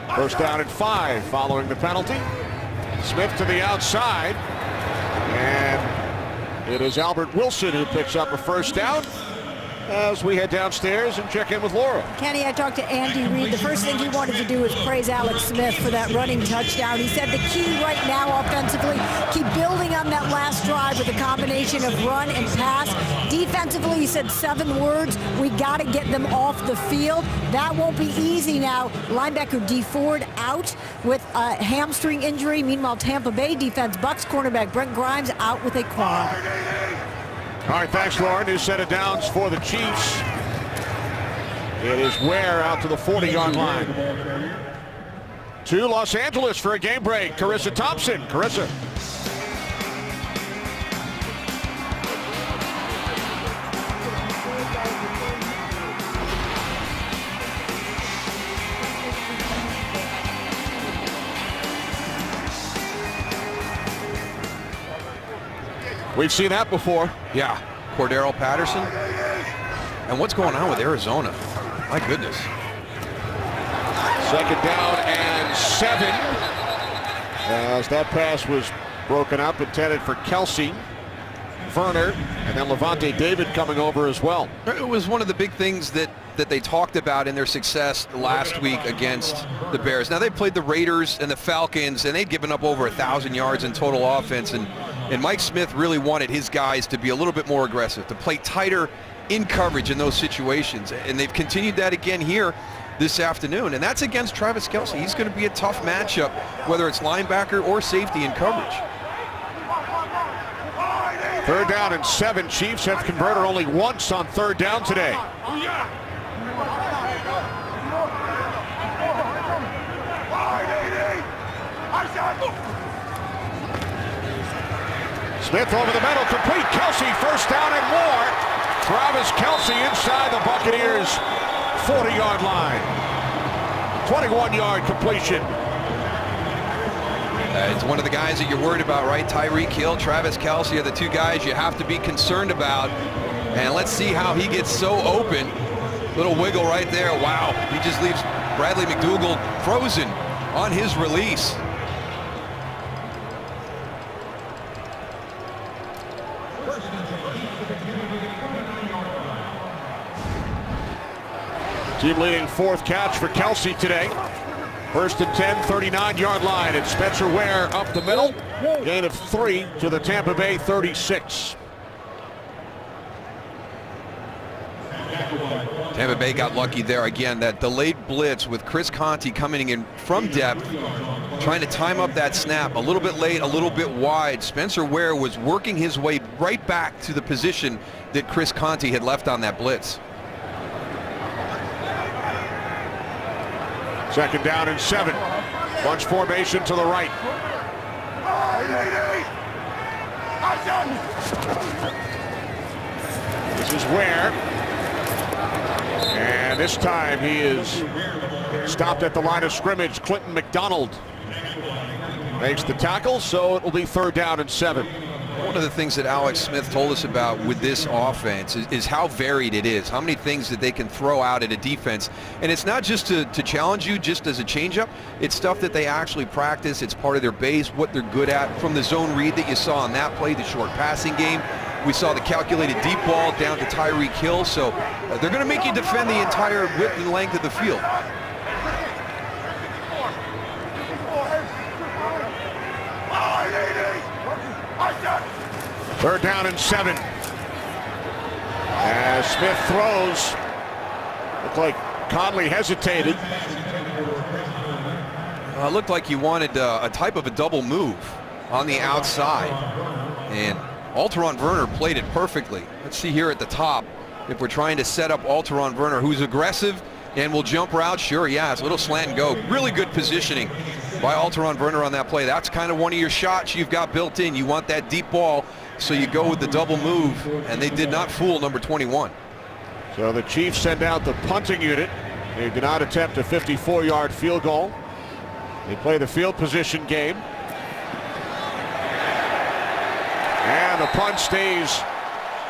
1st down and 5 following the penalty. Smith to the outside. And it is Albert Wilson who picks up a 1st down as we head downstairs and check in with Laura. Kenny, I talked to Andy Reid. The first thing he wanted to do was praise Alex Smith for that running touchdown. He said the key right now offensively, keep building on that last drive with a combination of run and pass. Defensively, he said 7 words. We got to get them off the field. That won't be easy now. Linebacker Dee Ford out with a hamstring injury. Meanwhile, Tampa Bay defense, Bucs cornerback Brent Grimes out with a quad. All right, thanks, Lauren. New set of downs for the Chiefs. It is Ware out to the 40-yard line. To Los Angeles for a game break. Carissa Thompson. Carissa. We've seen that before. Yeah, Cordero Patterson. And what's going on with Arizona? My goodness. Second down and 7. As that pass was broken up, intended for Kelsey, Werner, and then Levante David coming over as well. It was one of the big things that they talked about in their success last week against the Bears. Now, they played the Raiders and the Falcons, and they'd given up over 1,000 yards in total offense, and Mike Smith really wanted his guys to be a little bit more aggressive, to play tighter in coverage in those situations, and they've continued that again here this afternoon, and that's against Travis Kelce. He's going to be a tough matchup, whether it's linebacker or safety in coverage. Third down and 7. Chiefs have converted only once on third down today. Smith over the middle, complete. Kelce, first down and more. Travis Kelce inside the Buccaneers' 40-yard line. 21-yard completion. It's one of the guys that you're worried about, right? Tyreek Hill, Travis Kelce are the two guys you have to be concerned about. And let's see how he gets so open. Little wiggle right there. Wow, he just leaves Bradley McDougald frozen on his release. Team leading fourth catch for Kelce today. First and 10, 39-yard line. It's Spencer Ware up the middle. Gain of 3 to the Tampa Bay 36. Tampa Bay got lucky there again. That delayed blitz with Chris Conte coming in from depth, trying to time up that snap. A little bit late, a little bit wide. Spencer Ware was working his way right back to the position that Chris Conte had left on that blitz. Second down and 7. Bunch formation to the right. This is Ware. And this time he is stopped at the line of scrimmage. Clinton McDonald makes the tackle, so it will be third down and 7. One of the things that Alex Smith told us about with this offense is how varied it is, how many things that they can throw out at a defense. And it's not just to challenge you just as a changeup. It's stuff that they actually practice. It's part of their base, what they're good at. From the zone read that you saw on that play, the short passing game, we saw the calculated deep ball down to Tyreek Hill. So they're going to make you defend the entire width and length of the field. Third down and 7. As Smith throws, looked like Conley hesitated. It looked like he wanted a type of a double move on the outside. And Alteron Werner played it perfectly. Let's see here at the top if we're trying to set up Alteron Werner, who's aggressive and will jump route. Sure, yeah, it's a little slant and go. Really good positioning by Alteron Werner on that play. That's kind of one of your shots you've got built in. You want that deep ball, so you go with the double move, and they did not fool number 21. So the Chiefs send out the punting unit. They did not attempt a 54-yard field goal. They play the field position game. And the punt stays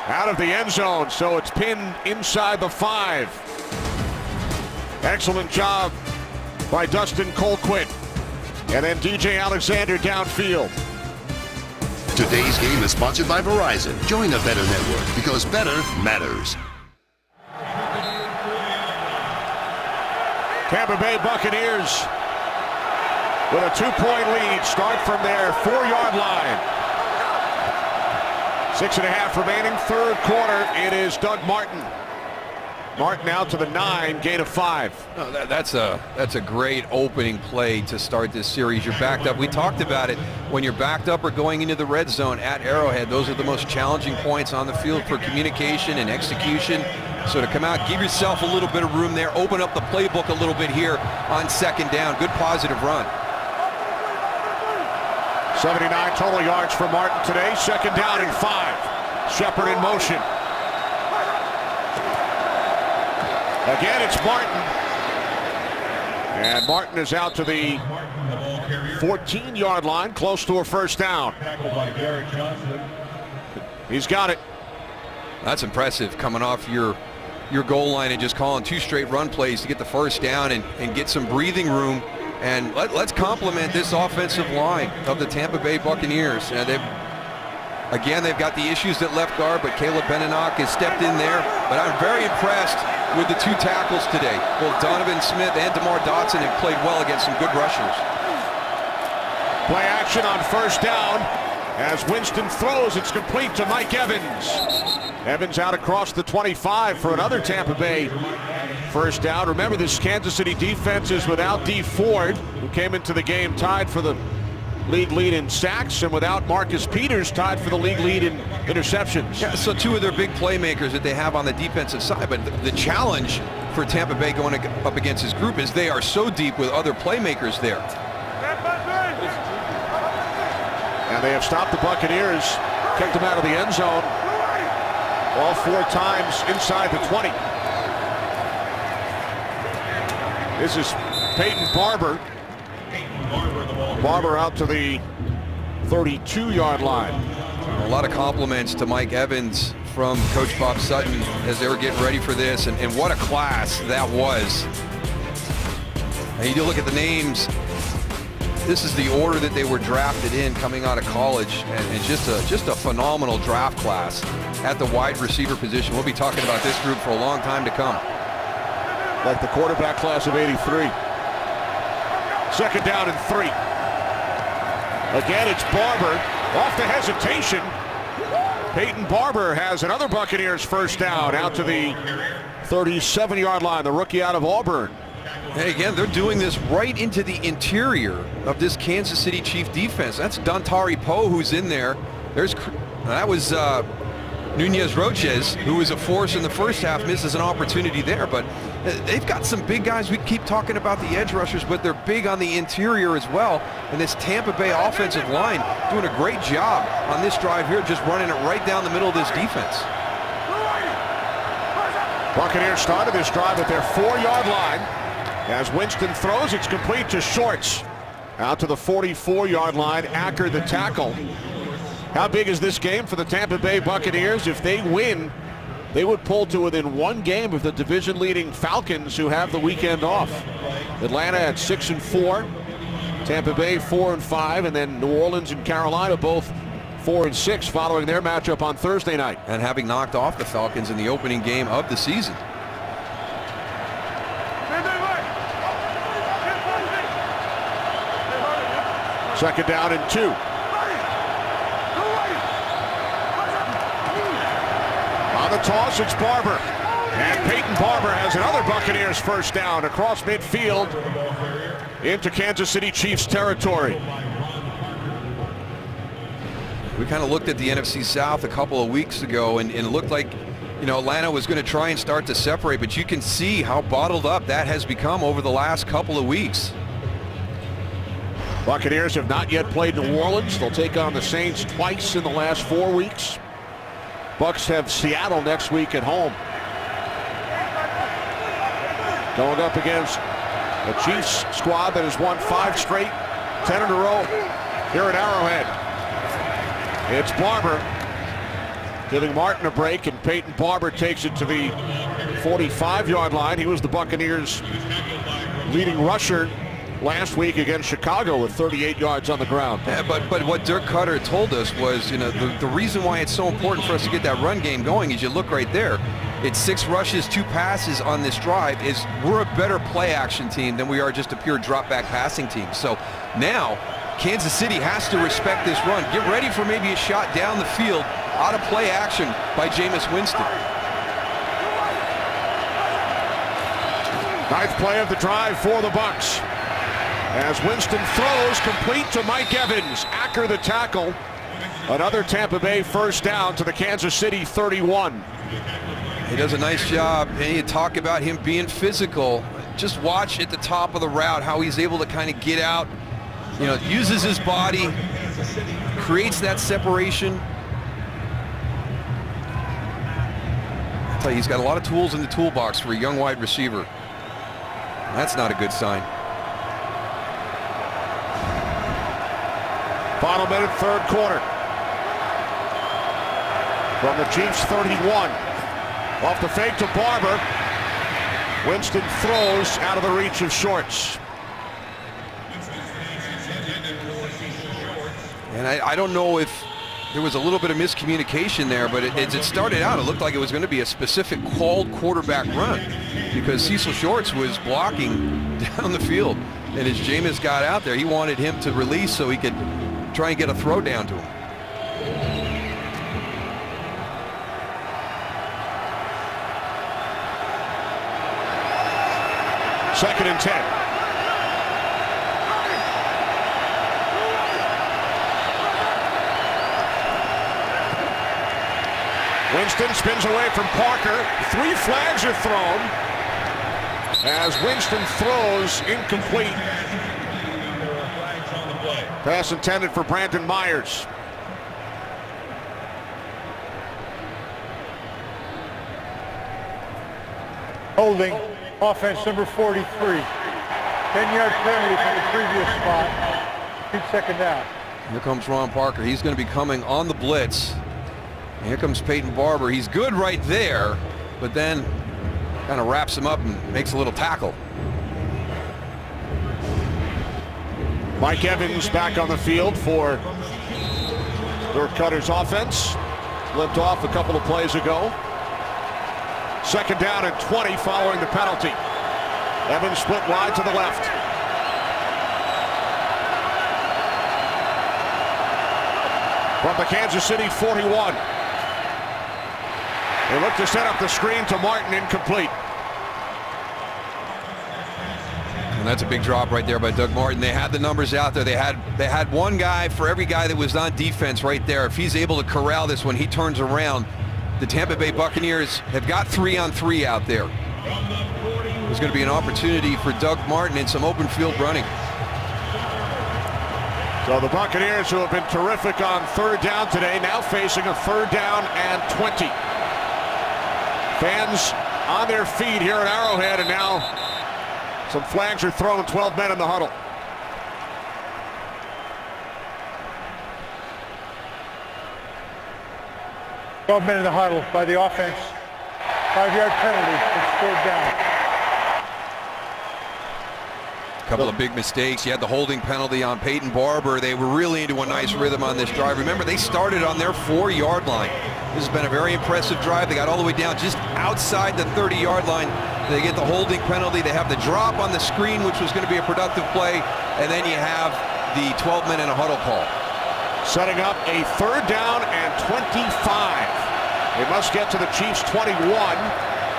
out of the end zone, so it's pinned inside the 5. Excellent job by Dustin Colquitt. And then DJ Alexander downfield. Today's game is sponsored by Verizon. Join the Better Network because better matters. Tampa Bay Buccaneers with a 2-point lead. Start from their 4-yard line. 6.5 remaining, third quarter. It is Doug Martin. Martin out to the 9, gain of 5. Oh, that's a great opening play to start this series. You're backed up. We talked about it. When you're backed up or going into the red zone at Arrowhead, those are the most challenging points on the field for communication and execution. So to come out, give yourself a little bit of room there, open up the playbook a little bit here on second down. Good positive run. 79 total yards for Martin today. Second down and 5. Shepard in motion. Again, it's Martin. And Martin is out to the 14-yard line, close to a first down. He's got it. That's impressive, coming off your goal line and just calling 2 straight run plays to get the first down and get some breathing room. And let's compliment this offensive line of the Tampa Bay Buccaneers. They've got the issues at left guard, but Caleb Benenoch has stepped in there. But I'm very impressed with the 2 tackles today. Both Donovan Smith and DeMar Dotson have played well against some good rushers. Play action on first down. As Winston throws, it's complete to Mike Evans. Evans out across the 25 for another Tampa Bay first down. Remember, this Kansas City defense is without Dee Ford, who came into the game tied for the league lead in sacks, and without Marcus Peters, tied for the league lead in interceptions. Yeah, so 2 of their big playmakers that they have on the defensive side. But the challenge for Tampa Bay going up against this group is they are so deep with other playmakers there. And they have stopped the Buccaneers, kicked them out of the end zone all 4 times inside the 20. This is Peyton Barber. Barber out to the 32-yard line. A lot of compliments to Mike Evans from Coach Bob Sutton as they were getting ready for this, and what a class that was. And you look at the names. This is the order that they were drafted in coming out of college, and just a phenomenal draft class at the wide receiver position. We'll be talking about this group for a long time to come. Like the quarterback class of '83. Second down and 3. Again, it's Barber off the hesitation. Peyton Barber has another Buccaneers first down out to the 37-yard line, the rookie out of Auburn. Hey, again, they're doing this right into the interior of this Kansas City Chief defense. That's Dontari Poe who's in there. That was Nunez Roches, who was a force in the first half, misses an opportunity there. But they've got some big guys. We keep talking about the edge rushers, but they're big on the interior as well. And this Tampa Bay offensive line doing a great job on this drive here, just running it right down the middle of this defense. Buccaneers started this drive at their 4-yard line. As Winston throws, it's complete to Shorts. Out to the 44-yard line, Acker the tackle. How big is this game for the Tampa Bay Buccaneers? If they win, they would pull to within 1 game of the division-leading Falcons, who have the weekend off. Atlanta at 6-4, Tampa Bay 4-5, and then New Orleans and Carolina both 4-6 following their matchup on Thursday night. And having knocked off the Falcons in the opening game of the season. Second down and 2. On the toss, it's Barber. And Peyton Barber has another Buccaneers first down across midfield into Kansas City Chiefs territory. We kind of looked at the NFC South a couple of weeks ago, and it looked like, Atlanta was going to try and start to separate, but you can see how bottled up that has become over the last couple of weeks. Buccaneers have not yet played New Orleans. They'll take on the Saints twice in the last 4 weeks. Bucs have Seattle next week at home. Going up against a Chiefs squad that has won 5 straight, 10 in a row here at Arrowhead. It's Barber giving Martin a break, and Peyton Barber takes it to the 45-yard line. He was the Buccaneers' leading rusher last week against Chicago with 38 yards on the ground. Yeah, but what Dirk Cutter told us was, the reason why it's so important for us to get that run game going is you look right there. It's 6 rushes, 2 passes on this drive. We're a better play action team than we are just a pure drop back passing team. So now Kansas City has to respect this run. Get ready for maybe a shot down the field out of play action by Jameis Winston. Ninth play of the drive for the Bucs. As Winston throws, complete to Mike Evans. Acker the tackle. Another Tampa Bay first down to the Kansas City 31. He does a nice job. And you talk about him being physical. Just watch at the top of the route how he's able to kind of get out, you know, uses his body, creates that separation. I'll tell you, he's got a lot of tools in the toolbox for a young wide receiver. That's not a good sign. Final minute, third quarter. From the Chiefs 31. Off the fake to Barber. Winston throws out of the reach of Shorts. And I don't know if there was a little bit of miscommunication there, but as it started out, it looked like it was going to be a specific called quarterback run because Cecil Shorts was blocking down the field. And as Jameis got out there, he wanted him to release so he could try and get a throw down to him. Second and 10. Winston spins away from Parker. 3 flags are thrown as Winston throws incomplete. Pass intended for Brandon Myers. Holding. Offense number 43. 10-yard penalty from the previous spot. Good second down. Here comes Ron Parker. He's going to be coming on the blitz. And here comes Peyton Barber. He's good right there, but then kind of wraps him up and makes a little tackle. Mike Evans back on the field for Dirk Cutter's offense. Limped off a couple of plays ago. Second down and 20 following the penalty. Evans split wide to the left. From the Kansas City 41. They look to set up the screen to Martin, incomplete. And that's a big drop right there by Doug Martin. They had the numbers out there. They had one guy for every guy that was on defense right there. If he's able to corral this when he turns around, the Tampa Bay Buccaneers have got 3-on-3 out there. There's going to be an opportunity for Doug Martin in some open field running. So the Buccaneers, who have been terrific on third down today, now facing a third down and 20. Fans on their feet here at Arrowhead, and now some flags are thrown, 12 men in the huddle. Men in the huddle by the offense. 5-yard penalty. It's third down. A couple of big mistakes. You had the holding penalty on Peyton Barber. They were really into a nice rhythm on this drive. Remember, they started on their 4-yard line. This has been a very impressive drive. They got all the way down just outside the 30-yard line. They get the holding penalty. They have the drop on the screen, which was going to be a productive play. And then you have the 12 men in a huddle call. Setting up a third down and 25. They must get to the Chiefs 21.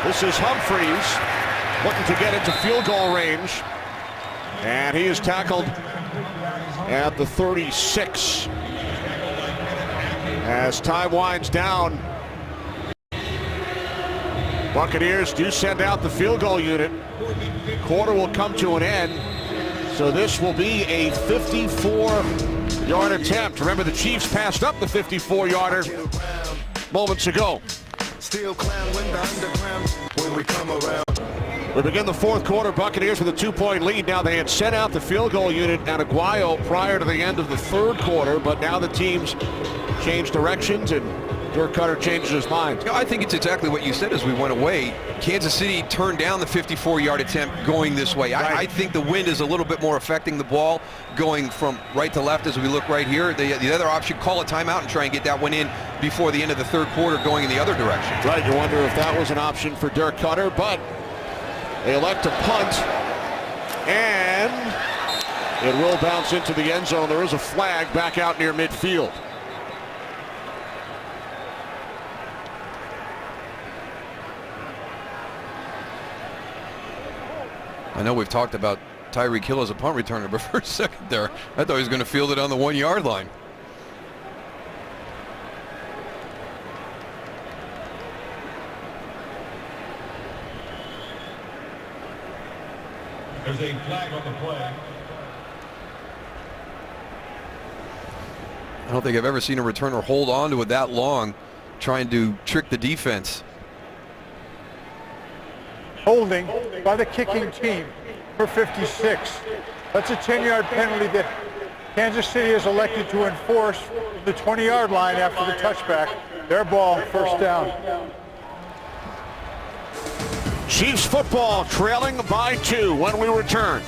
This is Humphreys looking to get into field goal range. And he is tackled at the 36. As time winds down, Buccaneers do send out the field goal unit. Quarter will come to an end. So this will be a 54-yard attempt. Remember, the Chiefs passed up the 54-yarder moments ago. We begin the fourth quarter. Buccaneers with a 2-point lead. Now they had sent out the field goal unit at Aguayo prior to the end of the third quarter, but now the teams changed directions and Dirk Cutter changes his mind. I think it's exactly what you said as we went away. Kansas City turned down the 54-yard attempt going this way. Right. I think the wind is a little bit more affecting the ball going from right to left as we look right here. The other option, call a timeout and try and get that one in before the end of the third quarter going in the other direction. Right, you wonder if that was an option for Dirk Cutter, but they elect to punt, and it will bounce into the end zone. There is a flag back out near midfield. I know we've talked about Tyreek Hill as a punt returner, but for a second there, I thought he was going to field it on the 1 yard line. There's a flag on the play. I don't think I've ever seen a returner hold on to it that long, trying to trick the defense. Holding by the kicking team for 56. That's a 10-yard penalty that Kansas City has elected to enforce the 20-yard line after the touchback. Their ball, first down. Chiefs football trailing by 2 when we return.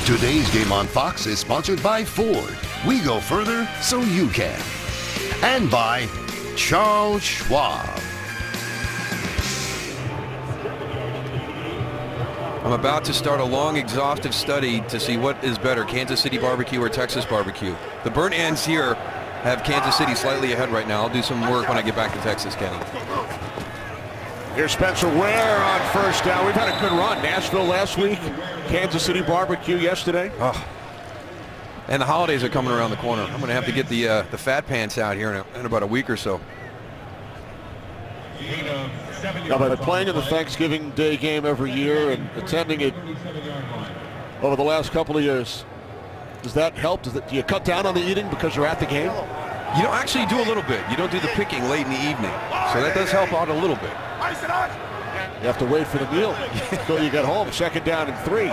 Today's game on Fox is sponsored by Ford. We go further so you can. And by Charles Schwab. I'm about to start a long, exhaustive study to see what is better, Kansas City barbecue or Texas barbecue. The burnt ends here have Kansas City slightly ahead right now. I'll do some work when I get back to Texas, Kenny. Here's Spencer Ware on first down. We've had a good run. Nashville last week, Kansas City barbecue yesterday. Oh. And the holidays are coming around the corner. I'm going to have to get the fat pants out here in about a week or so. Now, by playing in the Thanksgiving Day game every year and attending it over the last couple of years, does that help? Do you cut down on the eating because you're at the game? You don't actually do a little bit. You don't do the picking late in the evening. So that does help out a little bit. You have to wait for the meal until you get home. Second down and 3.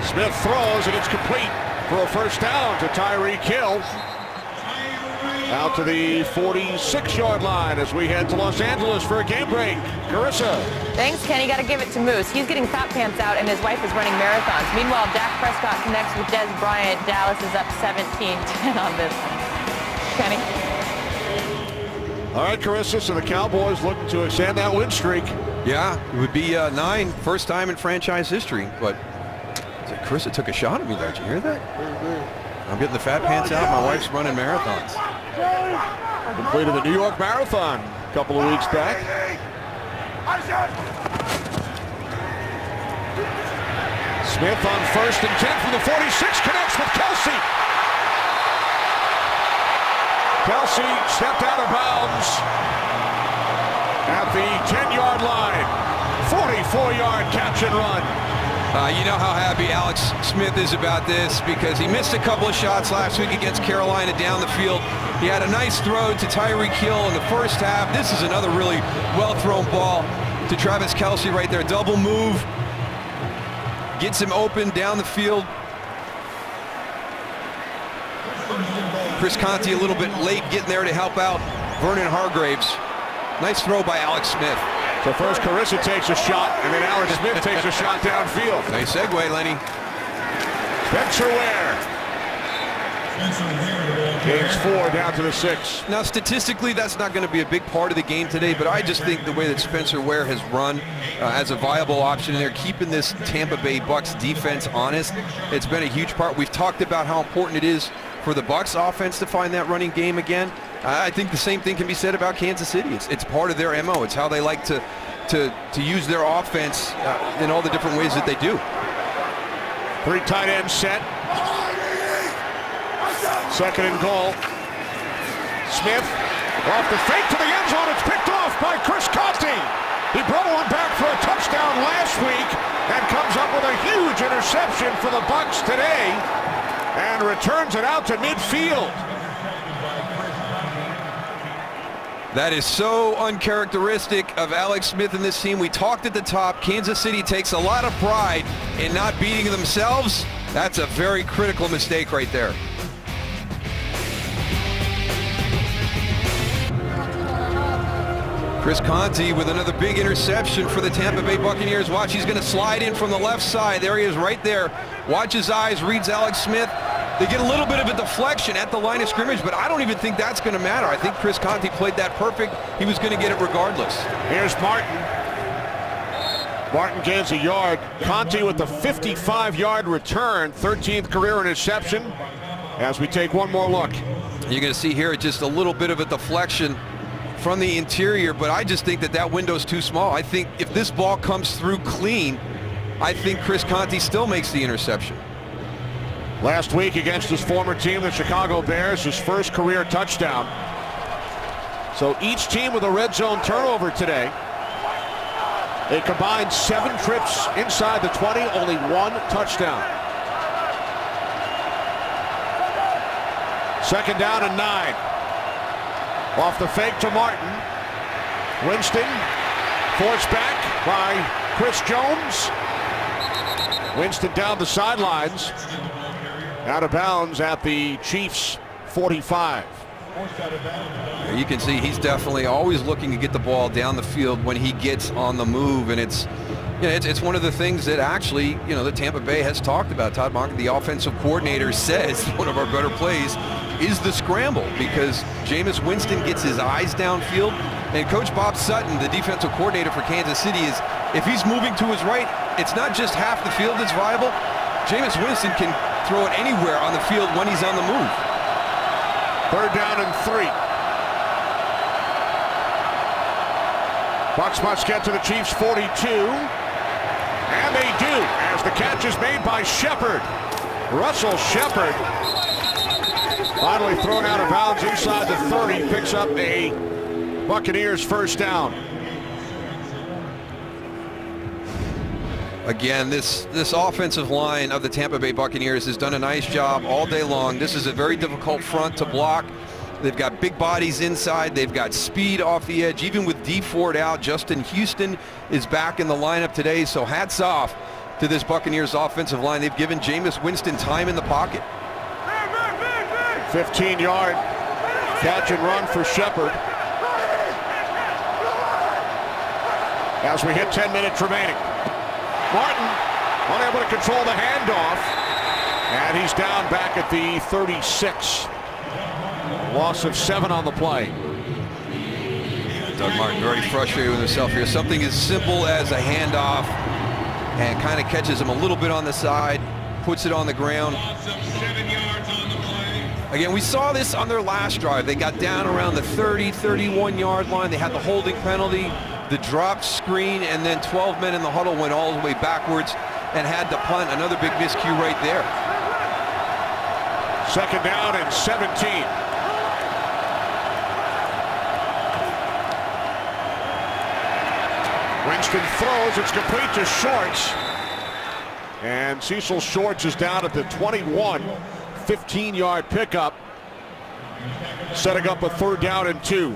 Smith throws and it's complete for a first down to Tyreek Hill. Out to the 46-yard line as we head to Los Angeles for a game break. Carissa. Thanks, Kenny. Got to give it to Moose. He's getting fat pants out, and his wife is running marathons. Meanwhile, Dak Prescott connects with Des Bryant. Dallas is up 17-10 on this one. Kenny. All right, Carissa, so the Cowboys looking to extend that win streak. Yeah, it would be 9, first time in franchise history. But Carissa took a shot at me there. Did you hear that? I'm getting the fat pants out. My wife's running marathons. Completed the New York Marathon a couple of weeks back. Smith on 1st and 10 from the 46, connects with Kelsey. Kelsey stepped out of bounds at the 10-yard line. 44-yard catch and run. You know how happy Alex Smith is about this because he missed a couple of shots last week against Carolina down the field. He had a nice throw to Tyreek Hill in the first half. This is another really well-thrown ball to Travis Kelsey right there. Double move. Gets him open down the field. Chris Conte a little bit late getting there to help out Vernon Hargraves. Nice throw by Alex Smith. So first Carissa takes a shot, and then Alex Smith takes a shot downfield. Nice segue, Lenny. Spencer Ware. Gains 4 down to the 6. Now, statistically, that's not going to be a big part of the game today, but I just think the way that Spencer Ware has run as a viable option in there, keeping this Tampa Bay Bucs defense honest, it's been a huge part. We've talked about how important it is for the Bucs offense to find that running game again. I think the same thing can be said about Kansas City. It's part of their MO. It's how they like to use their offense in all the different ways that they do. 3 tight ends set. 2nd and goal. Smith off the fake to the end zone. It's picked off by Chris Conte. He brought one back for a touchdown last week and comes up with a huge interception for the Bucs today and returns it out to midfield. That is so uncharacteristic of Alex Smith and this team. We talked at the top. Kansas City takes a lot of pride in not beating themselves. That's a very critical mistake right there. Chris Conte with another big interception for the Tampa Bay Buccaneers. Watch, he's going to slide in from the left side. There he is right there. Watch his eyes, reads Alex Smith. They get a little bit of a deflection at the line of scrimmage, but I don't even think that's going to matter. I think Chris Conte played that perfect. He was going to get it regardless. Here's Martin. Martin gains a yard. Conte with the 55-yard return, 13th career interception. As we take one more look. You're going to see here just a little bit of a deflection from the interior, but I just think that window's too small. I think if this ball comes through clean, I think Chris Conte still makes the interception. Last week against his former team, the Chicago Bears, his first career touchdown. So each team with a red zone turnover today. A combined 7 trips inside the 20, only 1 touchdown. 2nd down and 9. Off the fake to Martin. Winston forced back by Chris Jones. Winston down the sidelines. Out of bounds at the Chiefs' 45. You can see he's definitely always looking to get the ball down the field when he gets on the move, and it's one of the things that actually, the Tampa Bay has talked about. Todd Monken, the offensive coordinator, says one of our better plays is the scramble, because Jameis Winston gets his eyes downfield, and Coach Bob Sutton, the defensive coordinator for Kansas City, is if he's moving to his right, it's not just half the field that's viable. Jameis Winston can throw it anywhere on the field when he's on the move. 3rd down and 3. Bucs must get to the Chiefs' 42. And they do, as the catch is made by Shepard. Russell Shepard, finally thrown out of bounds inside the 30, picks up a Buccaneers 1st down. Again, this offensive line of the Tampa Bay Buccaneers has done a nice job all day long. This is a very difficult front to block. They've got big bodies inside. They've got speed off the edge. Even with D Ford out, Justin Houston is back in the lineup today. So hats off to this Buccaneers offensive line. They've given Jameis Winston time in the pocket. 15-yard catch and run for Shepard. As we hit 10 minutes remaining. Martin unable to control the handoff, and he's down back at the 36. Loss of 7 on the play. Doug Martin very frustrated with himself here. Something as simple as a handoff, and kind of catches him a little bit on the side, puts it on the ground. Again, we saw this on their last drive. They got down around the 30, 31-yard line. They had the holding penalty, the drop screen, and then 12 men in the huddle went all the way backwards and had to punt. Another big miscue right there. 2nd down and 17. Winston throws, it's complete to Shorts. And Cecil Shorts is down at the 21, 15-yard pickup, setting up a 3rd down and 2.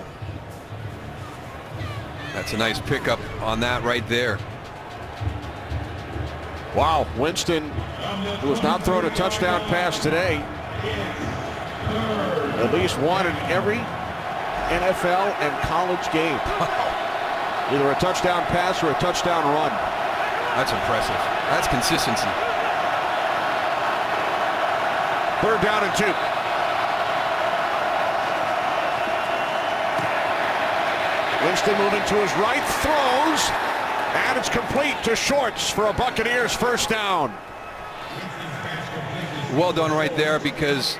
That's a nice pickup on that right there. Wow, Winston, who has not thrown a touchdown pass today, at least one in every NFL and college game. Either a touchdown pass or a touchdown run. That's impressive. That's consistency. 3rd down and 2. Winston moving to his right, throws, and it's complete to Shorts for a Buccaneers 1st down. Well done right there, because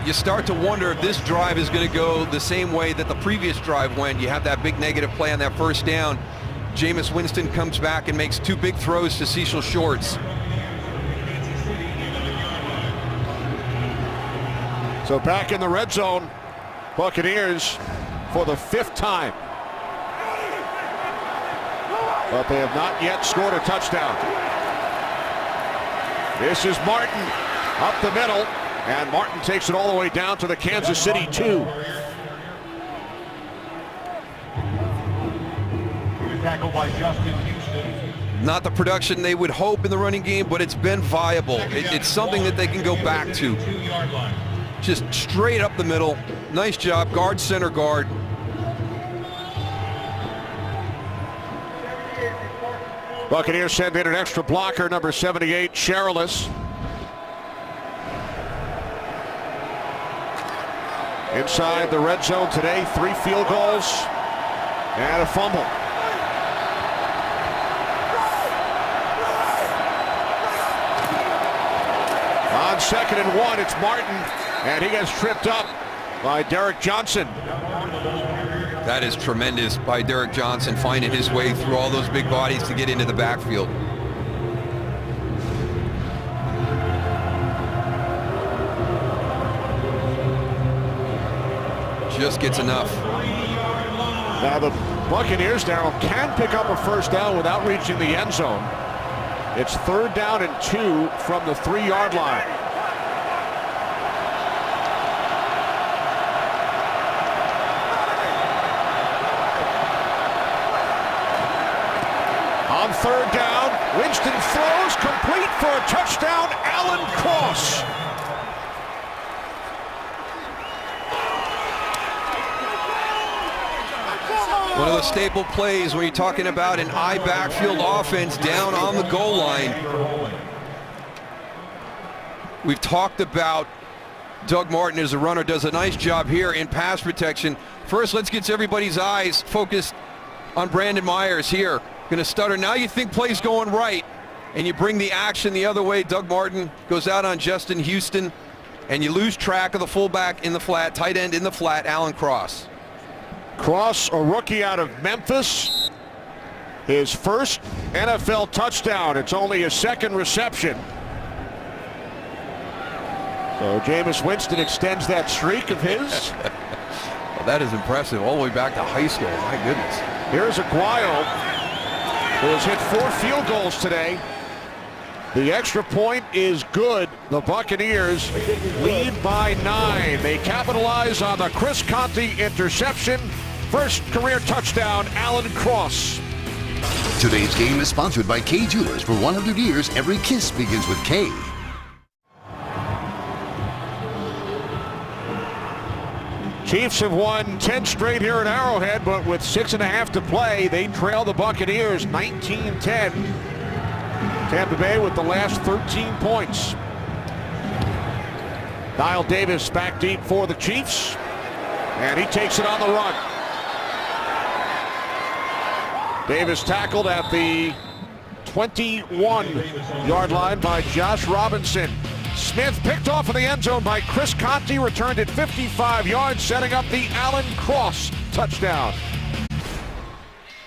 you start to wonder if this drive is going to go the same way that the previous drive went. You have that big negative play on that 1st down. Jameis Winston comes back and makes 2 big throws to Cecil Shorts. So back in the red zone, Buccaneers for the 5th time. But they have not yet scored a touchdown. This is Martin up the middle, and Martin takes it all the way down to the Kansas City 2. Tackled by Justin Houston. Not the production they would hope in the running game, but it's been viable. It's something that they can go back to. 2-yard line. Just straight up the middle. Nice job, guard, center guard. Buccaneers send in an extra blocker, number 78, Cherilus. Inside the red zone today, 3 field goals and a fumble. On 2nd and 1, it's Martin, and he gets tripped up by Derek Johnson. That is tremendous by Derek Johnson, finding his way through all those big bodies to get into the backfield. Just gets enough. Now the Buccaneers, Darryl, can pick up a first down without reaching the end zone. It's 3rd down and 2 from the 3-yard line. On 3rd down, Winston throws complete for a touchdown, Alan Cross. One of the staple plays when you're talking about an I backfield offense down on the goal line. We've talked about Doug Martin as a runner, does a nice job here in pass protection. First, let's get everybody's eyes focused on Brandon Myers here. Going to stutter. Now you think play's going right, and you bring the action the other way. Doug Martin goes out on Justin Houston, and you lose track of the fullback in the flat, tight end in the flat, Alan Cross. Cross, a rookie out of Memphis. His first NFL touchdown. It's only his 2nd reception. So Jameis Winston extends that streak of his. Well, that is impressive, all the way back to high school. My goodness. Here's Aguayo, who has hit 4 field goals today. The extra point is good. The Buccaneers lead by 9. They capitalize on the Chris Conte interception. First career touchdown, Alan Cross. Today's game is sponsored by Kay Jewelers. For 100 years, every kiss begins with Kay. Chiefs have won 10 straight here at Arrowhead, but with 6.5 to play, they trail the Buccaneers 19-10. Tampa Bay with the last 13 points. Kyle Davis back deep for the Chiefs, and he takes it on the run. Davis tackled at the 21-yard line by Josh Robinson. Smith picked off in the end zone by Chris Conte, returned it 55 yards, setting up the Alan Cross touchdown.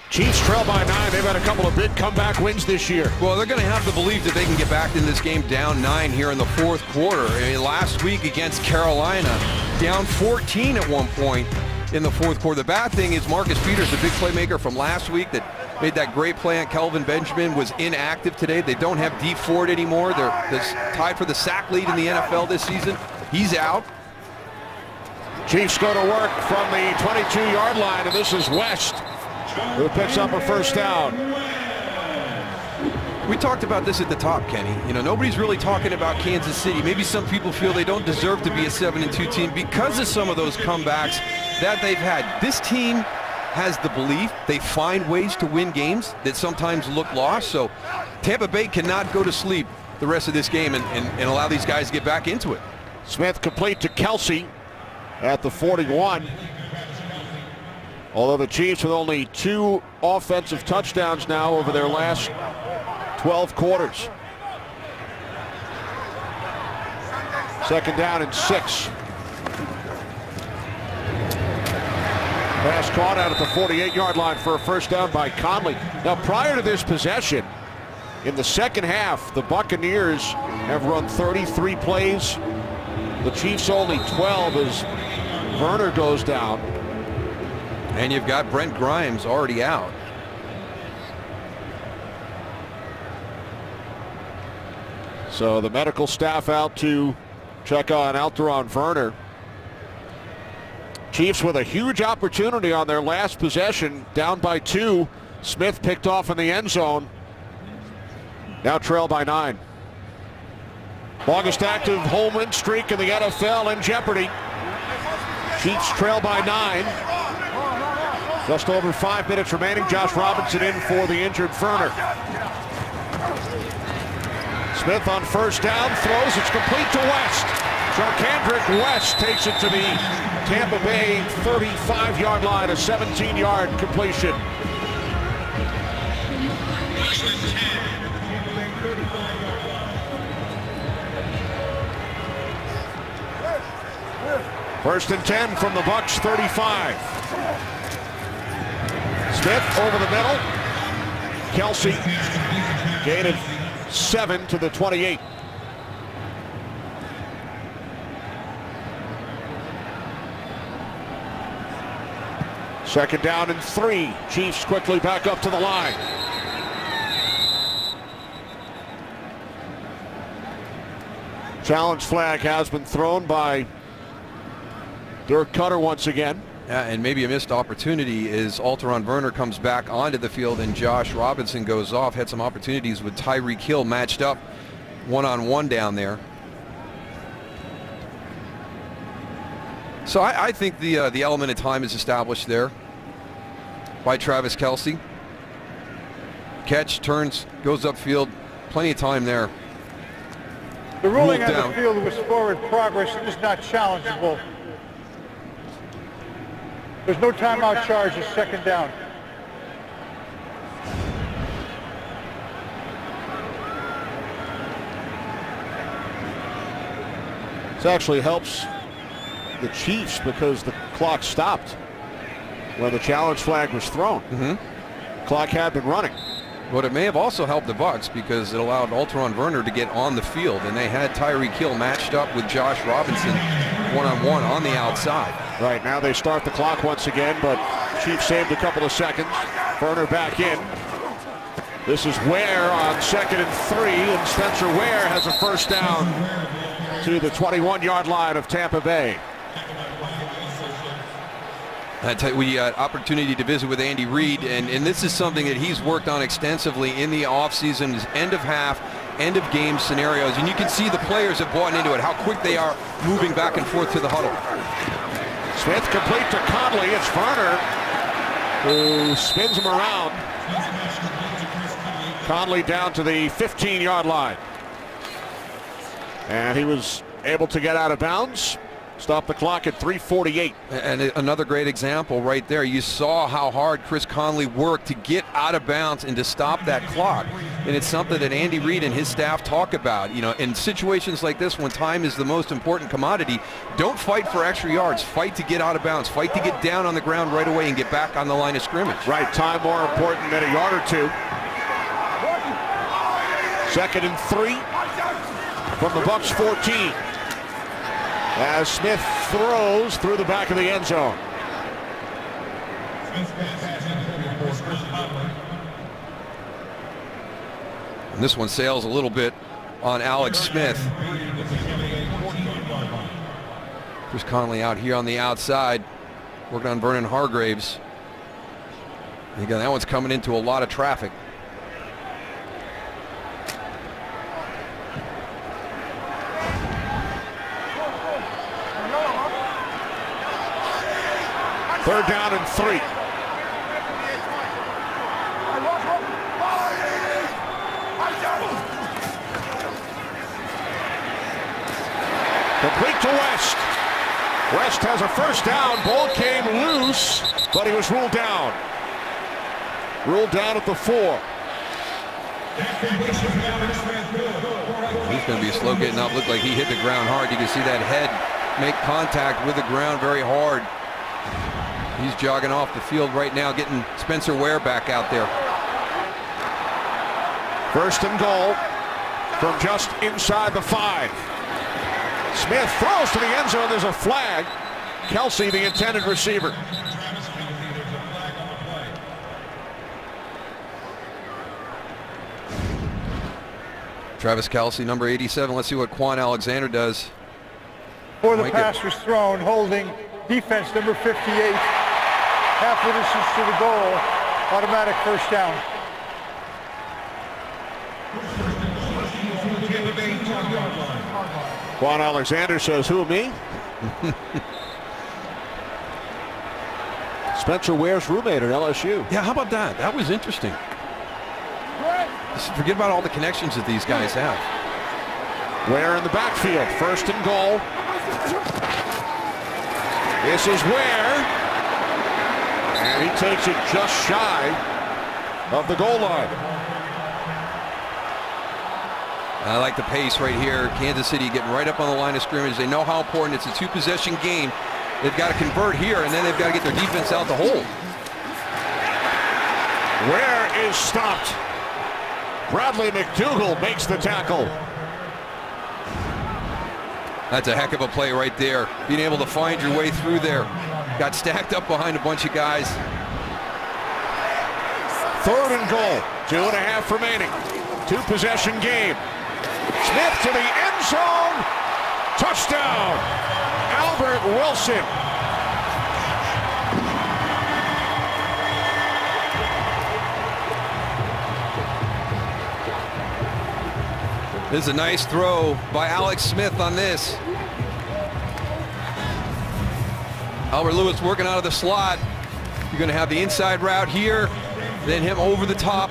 Chiefs trail by 9. They've had a couple of big comeback wins this year. Well, they're going to have to believe that they can get back in this game down 9 here in the 4th quarter. I mean, last week against Carolina, down 14 at one point in the 4th quarter. The bad thing is Marcus Peters, the big playmaker from last week that made that great play on Kelvin Benjamin, was inactive today. They don't have Dee Ford anymore. They're tied for the sack lead in the NFL this season. He's out. Chiefs go to work from the 22-yard line, and this is West, who picks up a first down. We talked about this at the top, Kenny. You know, nobody's really talking about Kansas City. Maybe some people feel they don't deserve to be a 7-2 team because of some of those comebacks that they've had. This team has the belief they find ways to win games that sometimes look lost. So Tampa Bay cannot go to sleep the rest of this game and allow these guys to get back into it. Smith complete to Kelsey at the 41. Although the Chiefs with only 2 offensive touchdowns now over their last 12 quarters. 2nd down and 6. Pass caught out at the 48-yard line for a first down by Conley. Now, prior to this possession, in the second half, the Buccaneers have run 33 plays. The Chiefs only 12 as Werner goes down. And you've got Brent Grimes already out. So the medical staff out to check on Alteron Werner. Chiefs with a huge opportunity on their last possession, down by 2. Smith picked off in the end zone. Now trail by 9. Longest active home win streak in the NFL in jeopardy. Chiefs trail by 9. Just over 5 minutes remaining. Josh Robinson in for the injured Werner. Smith on first down, throws, it's complete to West. Charkandrick West takes it to the Tampa Bay 35-yard line, a 17-yard completion. First and 10 from the Bucs 35. Smith over the middle. Kelsey gain of 7 to the 28. Second down and 3. Chiefs quickly back up to the line. Challenge flag has been thrown by Dirk Cutter once again. Yeah, and maybe a missed opportunity is Alteron Werner comes back onto the field and Josh Robinson goes off. Had some opportunities with Tyreek Hill matched up one-on-one down there. So I think the element of time is established there by Travis Kelce. Catch, turns, goes upfield. Plenty of time there. The ruling on down. the field was forward progress. It is not challengeable. There's no timeout charge. It's second down. This actually helps the Chiefs because the clock stopped when the challenge flag was thrown. Clock had been running. But it may have also helped the Bucs because it allowed Alteron Werner to get on the field, and they had Tyreek Hill matched up with Josh Robinson one-on-one on the outside. Right, now they start the clock once again, but Chiefs saved a couple of seconds. Werner back in. This is Ware on second and 3, and Spencer Ware has a first down to the 21-yard line of Tampa Bay. We had opportunity to visit with Andy Reid, and this is something that he's worked on extensively in the offseason, end of half, end of game scenarios, and you can see the players have bought into it, how quick they are moving back and forth to the huddle. Smith complete to Conley. It's Werner who spins him around. Conley down to the 15-yard line. And he was able to get out of bounds. Stop the clock at 3:48. And another great example right there. You saw how hard Chris Conley worked to get out of bounds and to stop that clock. And it's something that Andy Reid and his staff talk about. You know, in situations like this, when time is the most important commodity, don't fight for extra yards. Fight to get out of bounds. Fight to get down on the ground right away and get back on the line of scrimmage. Right, time more important than a yard or two. Second and 3 from the Bucs 14. As Smith throws through the back of the end zone. And this one sails a little bit on Alex Smith. Chris Conley out here on the outside, working on Vernon Hargraves. And again, that one's coming into a lot of traffic. Third down and 3. Complete to West. West has a first down. Ball came loose, but he was ruled down. Ruled down at the 4. He's going to be slow getting up. Looked like he hit the ground hard. You can see that head make contact with the ground very hard. He's jogging off the field right now, getting Spencer Ware back out there. First and goal from just inside the 5. Smith throws to the end zone. There's a flag. Kelsey, the intended receiver. Travis Kelce, number 87. Let's see what Quan Alexander does. Before the pass was thrown, holding defense number 58. Half the distance to the goal, automatic first down. Quan Alexander says, who, me? Spencer Ware's roommate at LSU. Yeah, how about that? That was interesting. Just forget about all the connections that these guys have. Ware in the backfield, first and goal. This is Ware. And he takes it just shy of the goal line. I like the pace right here. Kansas City getting right up on the line of scrimmage. They know how important it's a two-possession game. They've got to convert here, and then they've got to get their defense out the hole. Ware is stopped. Bradley McDougal makes the tackle. That's a heck of a play right there. Being able to find your way through there. Got stacked up behind a bunch of guys. 3rd and goal. 2.5 remaining. Two-possession game. Smith to the end zone. Touchdown. Albert Wilson. This is a nice throw by Alex Smith on this. Albert Lewis working out of the slot. You're going to have the inside route here, then him over the top.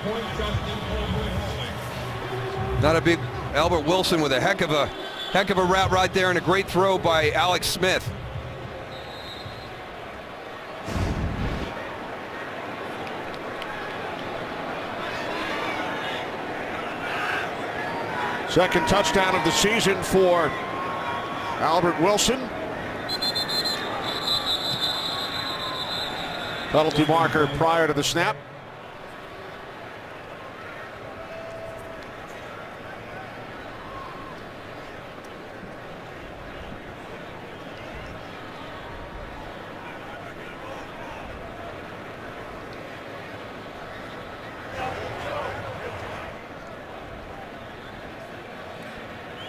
Not a big Albert Wilson with a heck of a route right there, and a great throw by Alex Smith. Second touchdown of the season for Albert Wilson. Penalty marker prior to the snap.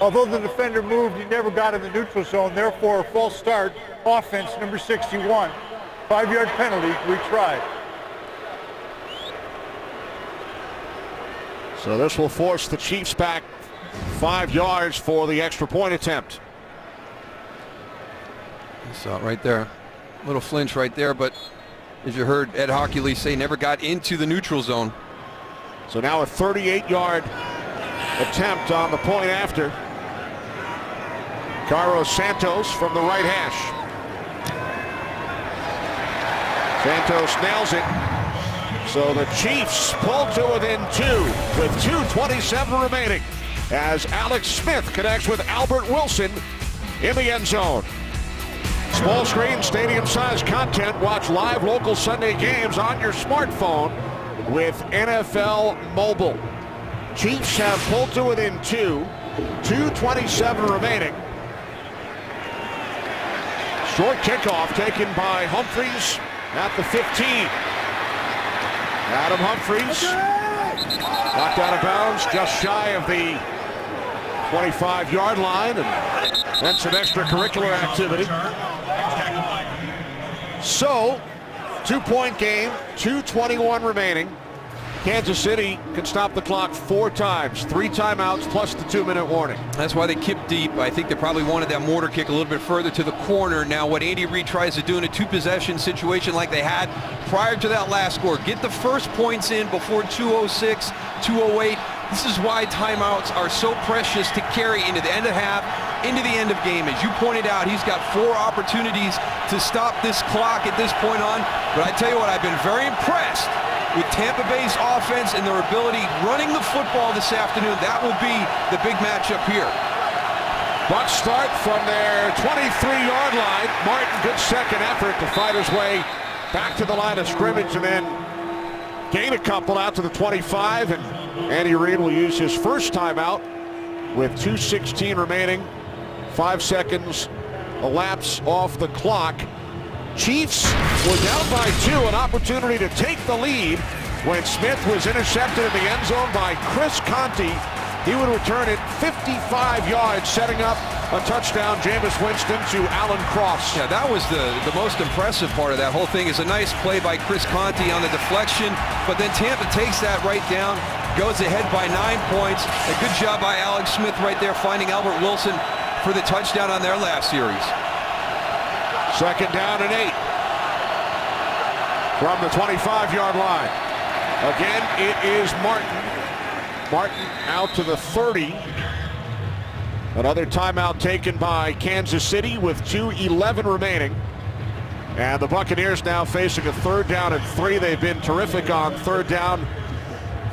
Although the defender moved, he never got in the neutral zone. Therefore, a false start. Offense number 61. 5-yard penalty, retried. So this will force the Chiefs back 5 yards for the extra point attempt. Saw it right there. A little flinch right there, but as you heard Ed Hockley say, never got into the neutral zone. So now a 38-yard attempt on the point after. Carlos Santos from the right hash. Santos nails it. So the Chiefs pull to within 2 with 2:27 remaining as Alex Smith connects with Albert Wilson in the end zone. Small screen, stadium-sized content. Watch live local Sunday games on your smartphone with NFL Mobile. Chiefs have pulled to within 2. 2:27 remaining. Short kickoff taken by Humphries at the 15. Adam Humphries knocked out of bounds just shy of the 25-yard line, and then some extracurricular activity. So, 2-point game, 2:21 remaining. Kansas City can stop the clock 4 times, 3 timeouts plus the 2-minute warning. That's why they kipped deep. I think they probably wanted that mortar kick a little bit further to the corner. Now what Andy Reid tries to do in a 2-possession situation like they had prior to that last score, get the first points in before 2:06, 2:08. This is why timeouts are so precious to carry into the end of half, into the end of game. As you pointed out, he's got 4 opportunities to stop this clock at this point on. But I tell you what, I've been very impressed with Tampa Bay's offense and their ability running the football this afternoon. That will be the big matchup here. Bucs start from their 23-yard line. Martin, good second effort to fight his way back to the line of scrimmage and then gain a couple out to the 25. And Andy Reid will use his first timeout with 2:16 remaining. 5 seconds elapse off the clock. Chiefs were down by 2, an opportunity to take the lead when Smith was intercepted in the end zone by Chris Conti. He would return it 55 yards, setting up a touchdown. Jameis Winston to Alan Cross. Yeah, that was the most impressive part of that whole thing. Is a nice play by Chris Conti on the deflection, but then Tampa takes that right down, goes ahead by 9 points. A good job by Alex Smith right there, finding Albert Wilson for the touchdown on their last series. Second down and 8 from the 25-yard line. Again, it is Martin. Martin out to the 30. Another timeout taken by Kansas City with 2:11 remaining. And the Buccaneers now facing a 3rd down and 3. They've been terrific on 3rd down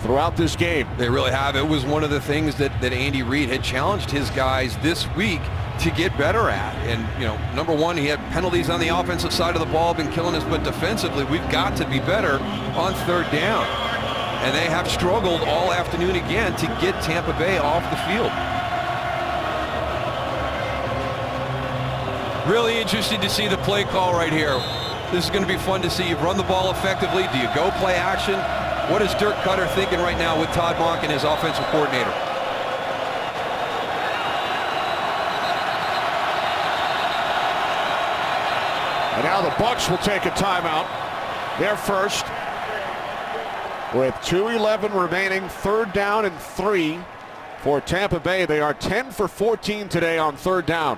throughout this game. They really have. It was one of the things that Andy Reid had challenged his guys this week to get better at. And, you know, number one, he had penalties on the offensive side of the ball, been killing us, but defensively, we've got to be better on third down. And they have struggled all afternoon again to get Tampa Bay off the field. Really interested to see the play call right here. This is going to be fun to see. You've run the ball effectively. Do you go play action? What is Dirk Cutter thinking right now with Todd Monken, his offensive coordinator? And now the Bucs will take a timeout. They're first. With 2:11 remaining, third down and 3 for Tampa Bay. They are 10 for 14 today on third down.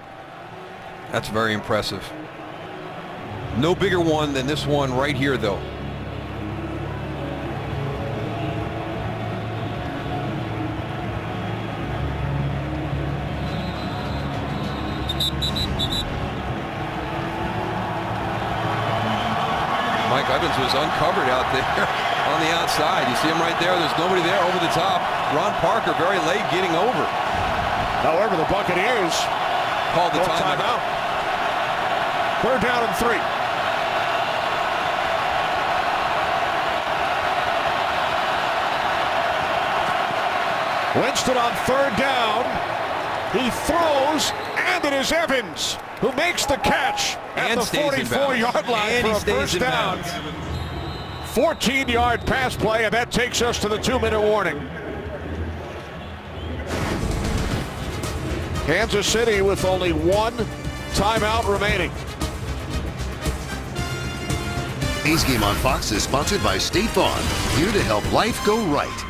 That's very impressive. No bigger one than this one right here, though. Mike Evans was uncovered out there on the outside. You see him right there. There's nobody there over the top. Ron Parker very late getting over. However, the Buccaneers called the timeout. Third down and 3. Winston on third down. He throws, and it is Evans who makes the catch at the 44-yard line for a first down. 14-yard pass play, and that takes us to the 2-minute warning. Kansas City with only one timeout remaining. Today's game on Fox is sponsored by State Farm, here to help life go right.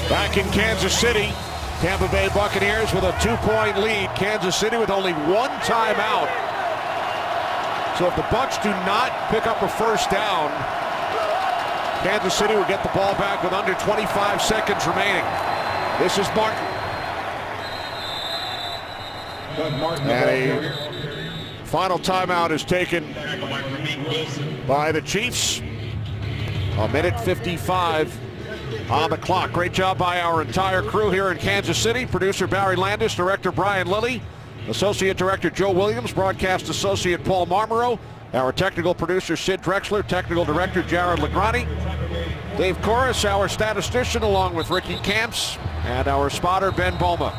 Back in Kansas City, Tampa Bay Buccaneers with a 2-point lead. Kansas City with only one timeout. So if the Bucs do not pick up a first down, Kansas City will get the ball back with under 25 seconds remaining. This is Martin. And a final timeout is taken by the Chiefs. A minute 55 on the clock. Great job by our entire crew here in Kansas City. Producer Barry Landis, director Brian Lilly, associate director Joe Williams, broadcast associate Paul Marmero, our technical producer Sid Drexler, technical director Jared Legrani, Dave Corris, our statistician, along with Ricky Camps, and our spotter Ben Boma.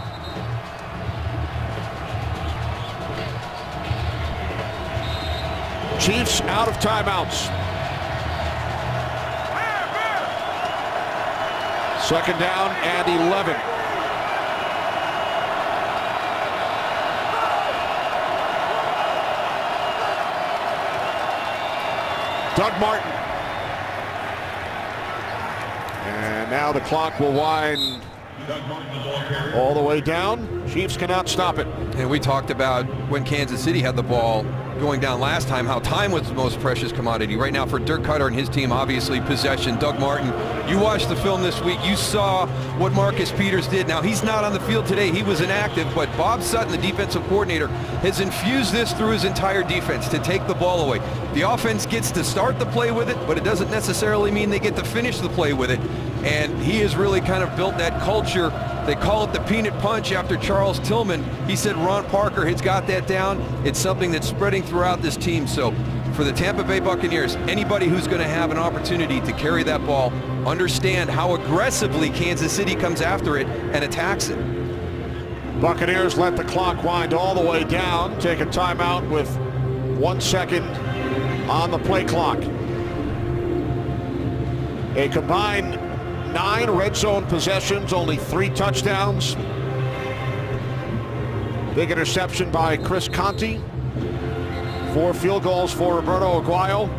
Chiefs out of timeouts. Second down and 11. Doug Martin. And now the clock will wind all the way down. Chiefs cannot stop it. And we talked about when Kansas City had the ball going down last time, how time was the most precious commodity. Right now for Dirk Cutter and his team, obviously possession. Doug Martin, you watched the film this week. You saw what Marcus Peters did. Now, he's not on the field today. He was inactive, but Bob Sutton, the defensive coordinator, has infused this through his entire defense to take the ball away. The offense gets to start the play with it, but it doesn't necessarily mean they get to finish the play with it. And he has really kind of built that culture. They call it the peanut punch after Charles Tillman. He said Ron Parker has got that down. It's something that's spreading throughout this team. So for the Tampa Bay Buccaneers, anybody who's going to have an opportunity to carry that ball, understand how aggressively Kansas City comes after it and attacks it. Buccaneers let the clock wind all the way down. Take a timeout with 1 second on the play clock. A combined 9 red zone possessions, only 3 touchdowns. Big interception by Chris Conti. 4 field goals for Roberto Aguayo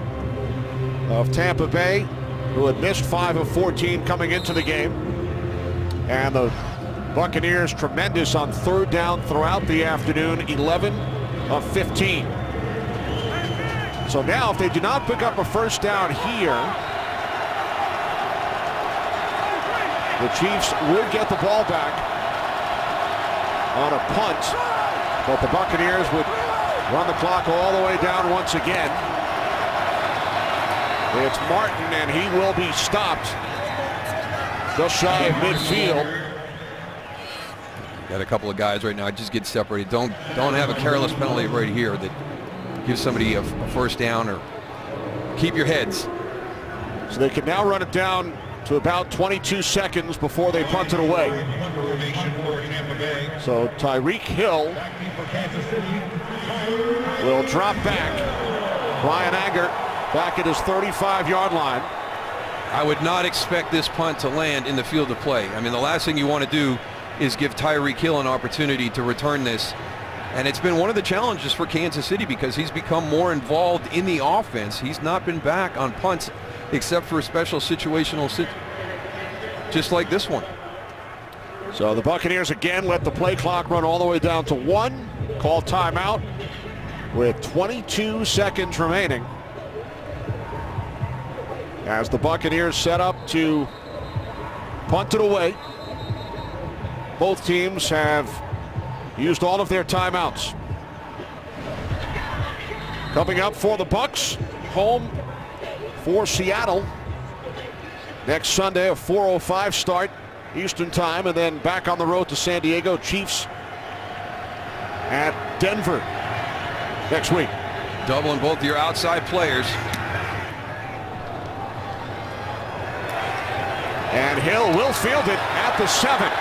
of Tampa Bay, who had missed 5 of 14 coming into the game. And the Buccaneers tremendous on third down throughout the afternoon, 11 of 15. So now if they do not pick up a first down here, the Chiefs would get the ball back on a punt, but the Buccaneers would run the clock all the way down once again. It's Martin, and he will be stopped just shy of midfield. Got a couple of guys right now. Just get separated. Don't have a careless penalty right here that gives somebody a first down, or keep your heads. So they can now run it down to about 22 seconds before they punt it away. So Tyreek Hill will drop back. Brian Anger back at his 35-yard line. I would not expect this punt to land in the field of play. I mean, the last thing you want to do is give Tyreek Hill an opportunity to return this. And it's been one of the challenges for Kansas City because he's become more involved in the offense. He's not been back on punts except for a special situational just like this one. So the Buccaneers again let the play clock run all the way down to 1. Call timeout with 22 seconds remaining as the Buccaneers set up to punt it away. Both teams have used all of their timeouts. Coming up for the Bucs, home for Seattle next Sunday, a 4:05 start Eastern time, and then back on the road to San Diego. Chiefs at Denver next week. Doubling both your outside players. And Hill will field it at the 7.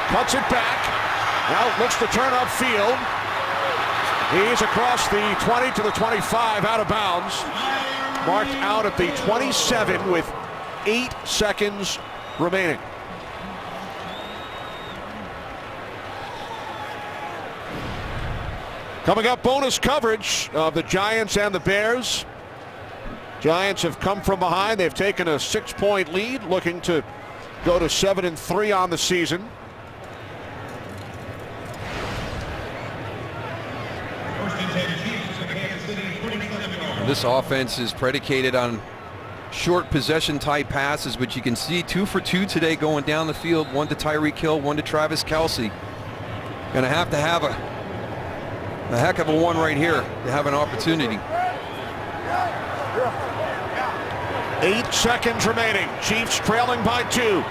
Cuts it back. Now looks to turn upfield. He's across the 20 to the 25, out of bounds. Marked out at the 27 with 8 seconds remaining. Coming up, bonus coverage of the Giants and the Bears. Giants have come from behind. They've taken a 6-point lead, looking to go to 7-3 on the season. This offense is predicated on short possession type passes, but you can see 2 for 2 today going down the field. 1 to Tyreek Hill, 1 to Travis Kelce. Gonna have to have a heck of a one right here to have an opportunity. 8 seconds remaining. Chiefs trailing by 2.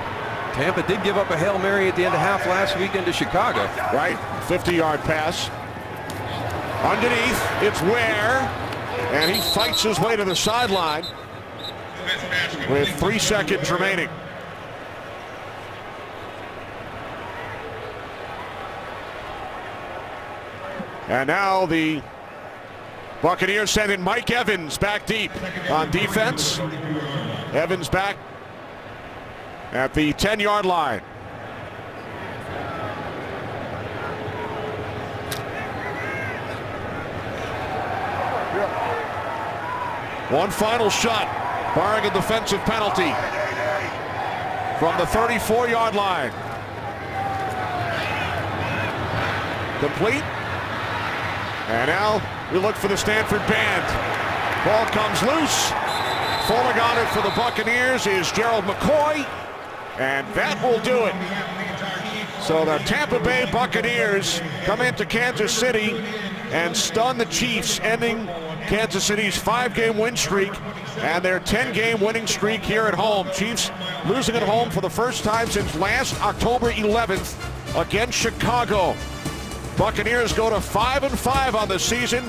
Tampa did give up a Hail Mary at the end of half last weekend to Chicago. Right, 50-yard pass. Underneath, it's Ware, and he fights his way to the sideline with 3 seconds remaining. And now the Buccaneers send in Mike Evans back deep on defense. Evans back at the 10-yard line. One final shot, barring a defensive penalty from the 34-yard line. Complete. And now we look for the Stanford band. Ball comes loose. Falling on it for the Buccaneers is Gerald McCoy, and that will do it. So the Tampa Bay Buccaneers come into Kansas City and stun the Chiefs, ending Kansas City's 5-game win streak and their 10-game winning streak here at home. Chiefs losing at home for the first time since last October 11th against Chicago. Buccaneers go to 5-5 on the season.